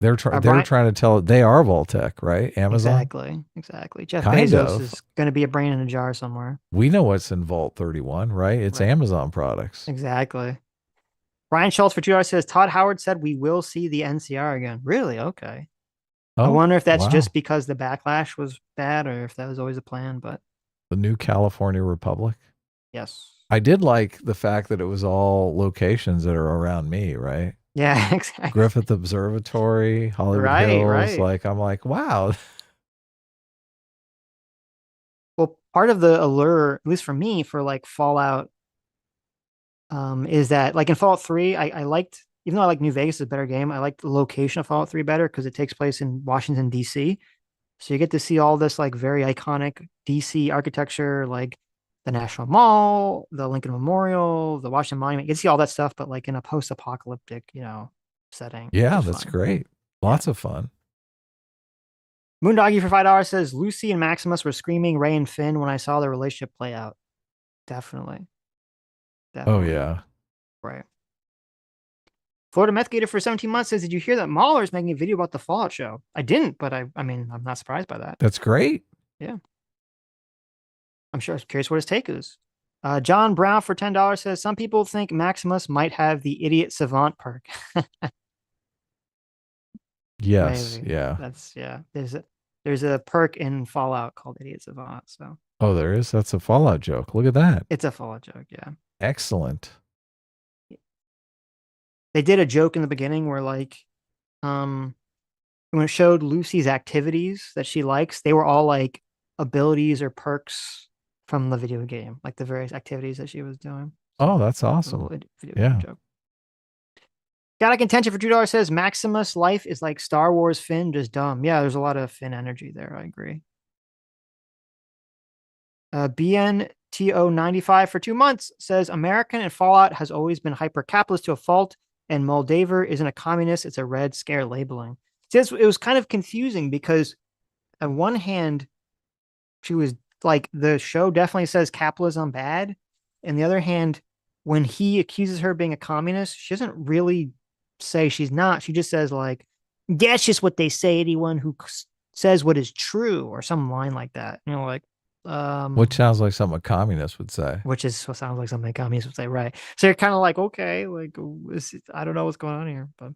They're trying to tell they are Vault-Tec, right? Amazon. Exactly. Jeff Bezos is going to be a brain in a jar somewhere. We know what's in Vault 31, right? It's Amazon products. Exactly. Brian Schultz for $2 says Todd Howard said we will see the NCR again. Really? Okay. I wonder if that's just because the backlash was bad or if that was always a plan, but the new California Republic. Yes. I did like the fact that it was all locations that are around me, right? Yeah, exactly. Griffith Observatory, Hollywood Hills. Right. Like, I'm like, wow. Well, part of the allure, at least for me, for like Fallout, is that like in Fallout 3, I liked, even though I like New Vegas is a better game, I like the location of Fallout 3 better because it takes place in Washington, D.C. So you get to see all this like very iconic DC architecture, like the National Mall, the Lincoln Memorial, the Washington Monument. You can see all that stuff, but like in a post-apocalyptic, setting. Yeah, that's great. Lots of fun. Moondoggy for $5 says Lucy and Maximus were screaming Ray and Finn when I saw their relationship play out. Definitely. Oh yeah. Right. Florida Meth Gator for 17 months says, did you hear that Mahler is making a video about the Fallout show? I didn't, but I'm not surprised by that. That's great. Yeah. I'm curious what his take is. John Brown for $10 says, some people think Maximus might have the idiot savant perk. Yes. Maybe. Yeah. There's There's a perk in Fallout called Idiot Savant. So Oh, there is. That's a Fallout joke. Look at that. it's a Fallout joke. Yeah. Excellent. They did a joke in the beginning where like, when it showed Lucy's activities that she likes, they were all like abilities or perks from the video game, like the various activities that she was doing. Oh, that's A awesome. little video Yeah. game joke. Got a contention for $2 says Maximus' life is like Star Wars Finn, just dumb. Yeah, there's a lot of Finn energy there. I agree. BNTO95 for 2 months says American and Fallout has always been hyper capitalist to a fault, and Moldaver isn't a communist. It's a Red Scare labeling. It was kind of confusing because on one hand, she was like, the show definitely says capitalism bad. And the other hand, when he accuses her of being a communist, she doesn't really say she's not. She just says like, that's just what they say, anyone who says what is true, or some line like that. You know, like, which sounds like something a communist would say. Which is what sounds like something a communist would say, right? So you're kind of like, okay, like, I don't know what's going on here, but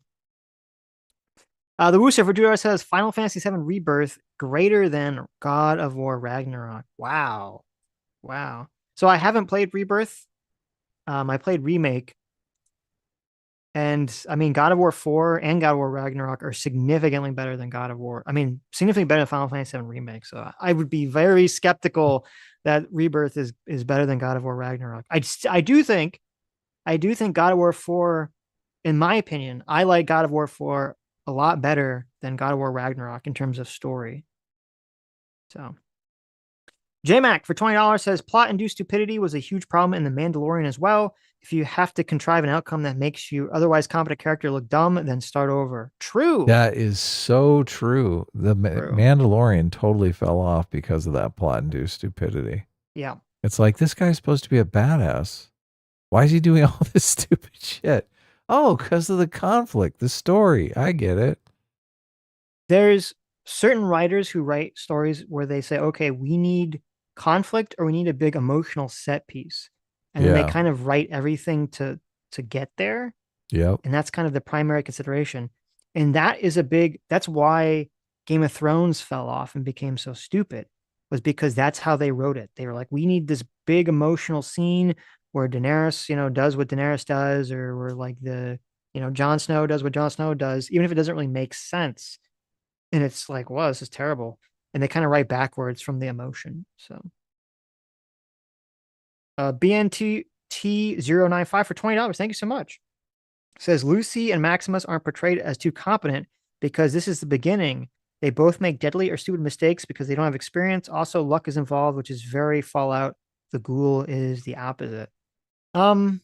the Wooster for $2 says Final Fantasy VII Rebirth greater than God of War Ragnarok. Wow. So I haven't played Rebirth. I played Remake. And I mean, God of War 4 and God of War Ragnarok are significantly better than God of War. I mean, significantly better than Final Fantasy VII Remake. So I would be very skeptical that Rebirth is better than God of War Ragnarok. I do think God of War 4, in my opinion, I like God of War 4 a lot better than God of War Ragnarok in terms of story. So JMac for $20 says plot-induced stupidity was a huge problem in The Mandalorian as well. If you have to contrive an outcome that makes you otherwise competent character look dumb, then start over. True. That is so true. The Mandalorian totally fell off because of that plot-induced stupidity. Yeah. It's like, this guy's supposed to be a badass. Why is he doing all this stupid shit? Oh, because of the conflict, the story. I get it. There's certain writers who write stories where they say, okay, we need conflict or we need a big emotional set piece. And then they kind of write everything to get there. Yep. And that's kind of the primary consideration. And that's why Game of Thrones fell off and became so stupid, was because that's how they wrote it. They were like, we need this big emotional scene where Daenerys, does what Daenerys does, or where like Jon Snow does what Jon Snow does, even if it doesn't really make sense. And it's like, wow, this is terrible. And they kind of write backwards from the emotion. So BNTT095 for $20. Thank you so much. Says Lucy and Maximus aren't portrayed as too competent because this is the beginning. They both make deadly or stupid mistakes because they don't have experience. Also, luck is involved, which is very Fallout. The ghoul is the opposite. So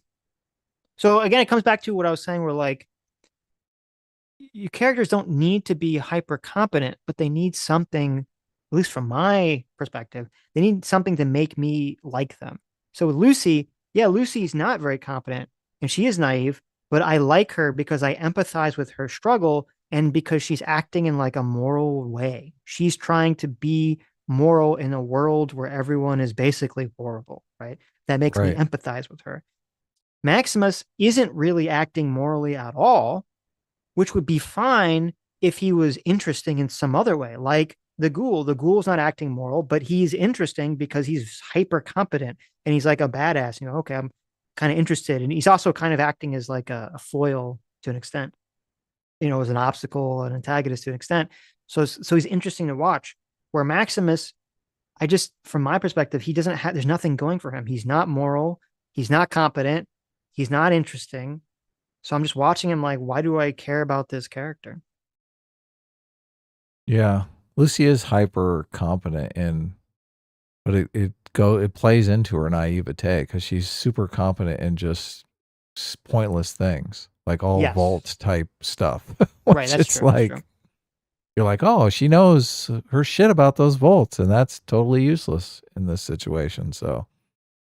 again, it comes back to what I was saying, where like, your characters don't need to be hyper competent, but they need something, at least from my perspective, they need something to make me like them. So with Lucy, Lucy's not very competent and she is naive, but I like her because I empathize with her struggle and because she's acting in like a moral way. She's trying to be moral in a world where everyone is basically horrible, right? That makes me empathize with her. Maximus isn't really acting morally at all, which would be fine if he was interesting in some other way, like the ghoul. The ghoul's not acting moral, but he's interesting because he's hyper competent and he's like a badass. Okay, I'm kind of interested. And he's also kind of acting as like a foil to an extent, as an obstacle, an antagonist to an extent. So he's interesting to watch. Where Maximus, from my perspective, he doesn't have, there's nothing going for him. He's not moral. He's not competent. He's not interesting. So I'm just watching him like, why do I care about this character? Yeah. Lucy is hyper competent but it plays into her naivete because she's super competent in just pointless things, like all vault type stuff. Right, that's true. Like, that's true. You're like, oh, she knows her shit about those vaults, and that's totally useless in this situation. So,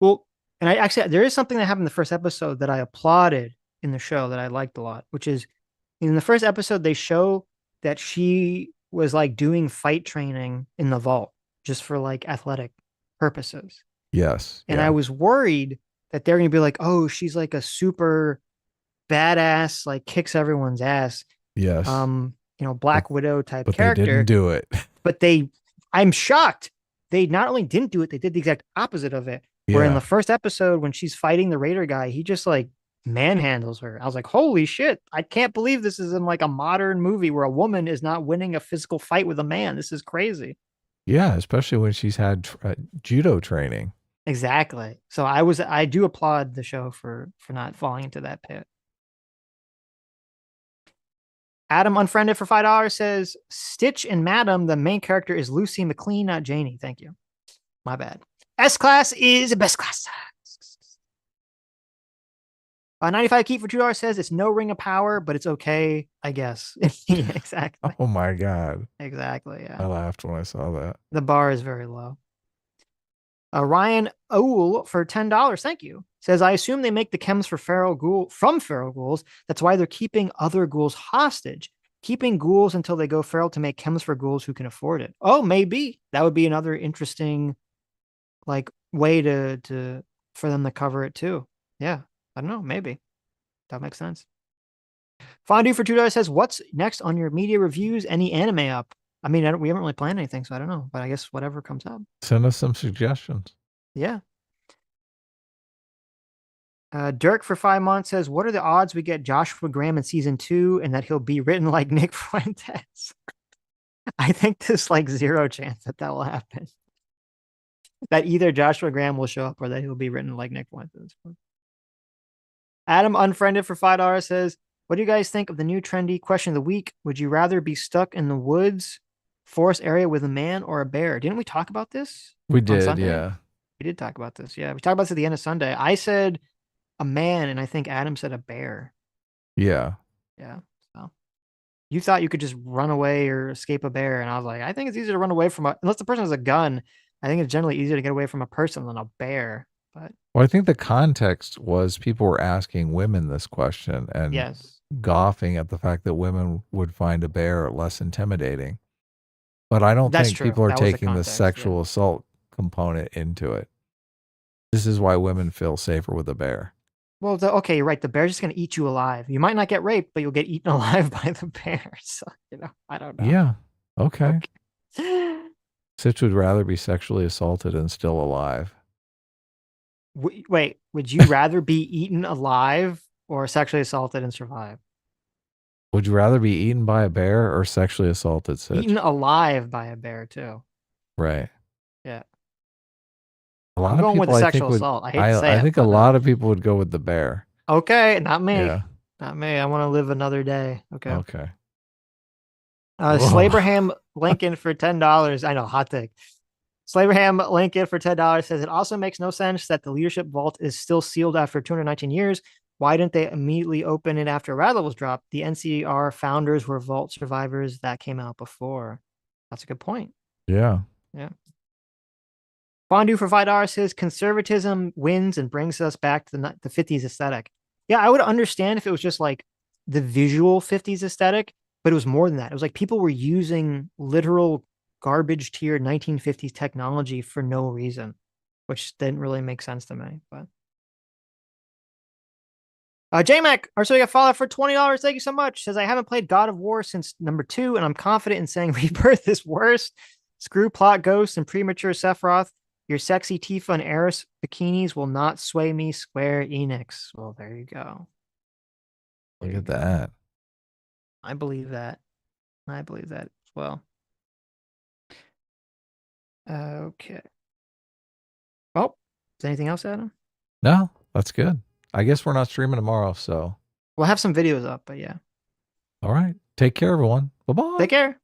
well, and there is something that happened in the first episode that I applauded in the show that I liked a lot, which is in the first episode, they show that she was like doing fight training in the vault just for like athletic purposes. Yes. And I was worried that they're going to be like, oh, she's like a super badass, like kicks everyone's ass. Yes. Black Widow type but character. They didn't do it. But I'm shocked. They not only didn't do it, they did the exact opposite of it. Where in the first episode, when she's fighting the Raider guy, he just like manhandles her. I was like, holy shit. I can't believe this is in like a modern movie where a woman is not winning a physical fight with a man. This is crazy. Yeah, especially when she's had judo training. Exactly. So I do applaud the show for not falling into that pit. Adam Unfriended for $5 says, Stitch and Madam, the main character is Lucy McLean, not Janie. Thank you. My bad. S-Class is best class. 95 Keep for $2 says, it's no Ring of Power, but it's okay, I guess. Yeah, exactly. Oh my God. Exactly, yeah. I laughed when I saw that. The bar is very low. Ryan Owl for $10, thank you, says, I assume they make the chems for feral ghouls. That's why they're keeping other ghouls hostage. Keeping ghouls until they go feral to make chems for ghouls who can afford it. Oh, maybe. That would be another interesting like way for them to cover it too. Yeah. I don't know. Maybe. That makes sense. Fondue for $2 says, what's next on your media reviews? Any anime up? I mean, we haven't really planned anything, so I don't know. But I guess whatever comes up. Send us some suggestions. Yeah. Dirk for 5 months says, what are the odds we get Joshua Graham in season 2 and that he'll be written like Nick Fuentes? I think there's like 0 chance that will happen. That either Joshua Graham will show up or that he'll be written like Nick Fuentes. Adam Unfriended for $5 says, what do you guys think of the new trendy question of the week? Would you rather be stuck in the woods, forest area with a man or a bear? Didn't we talk about this? We did, yeah. We did talk about this. Yeah, we talked about this at the end of Sunday. I said a man, and I think Adam said a bear. Yeah. Yeah. So you thought you could just run away or escape a bear, and I was like, I think it's easier to run away from unless the person has a gun. I think it's generally easier to get away from a person than a bear. But well, I think the context was people were asking women this question and scoffing at the fact that women would find a bear less intimidating. But I don't think people are taking the sexual assault component into it. This is why women feel safer with a bear. Well, okay, you're right. The bear's just going to eat you alive. You might not get raped, but you'll get eaten alive by the bear. So, I don't know. Yeah. Okay. Sitch would rather be sexually assaulted and still alive. Wait, would you rather be eaten alive or sexually assaulted and survive? Would you rather be eaten by a bear or sexually assaulted, Sitch? Eaten alive by a bear, too. Right. Yeah. I'm going with the sexual assault. I hate to say it. I think a lot of people would go with the bear. Okay, not me. Yeah. Not me. I want to live another day. Okay. Okay. Slaberham Lincoln for $10. I know, hot take. Slaberham Lincoln for $10 says, it also makes no sense that the leadership vault is still sealed after 219 years. Why didn't they immediately open it after Rattler was dropped? The NCR founders were vault survivors that came out before. That's a good point. Yeah. Yeah. Fondue for $5 says, conservatism wins and brings us back to the 50s aesthetic. Yeah, I would understand if it was just like the visual 50s aesthetic, but it was more than that. It was like people were using literal garbage tier 1950s technology for no reason, which didn't really make sense to me. But J-Mac, so you got follow for $20. Thank you so much. Says, I haven't played God of War since number 2, and I'm confident in saying Rebirth is worse. Screw plot ghosts and premature Sephiroth. Your sexy Tifa and Eris bikinis will not sway me, Square Enix. Well, there you go. Look at that. I believe that. I believe that as well. Okay. Oh, is anything else, Adam? No, that's good. I guess we're not streaming tomorrow, so we'll have some videos up, but yeah. All right. Take care, everyone. Bye-bye. Take care.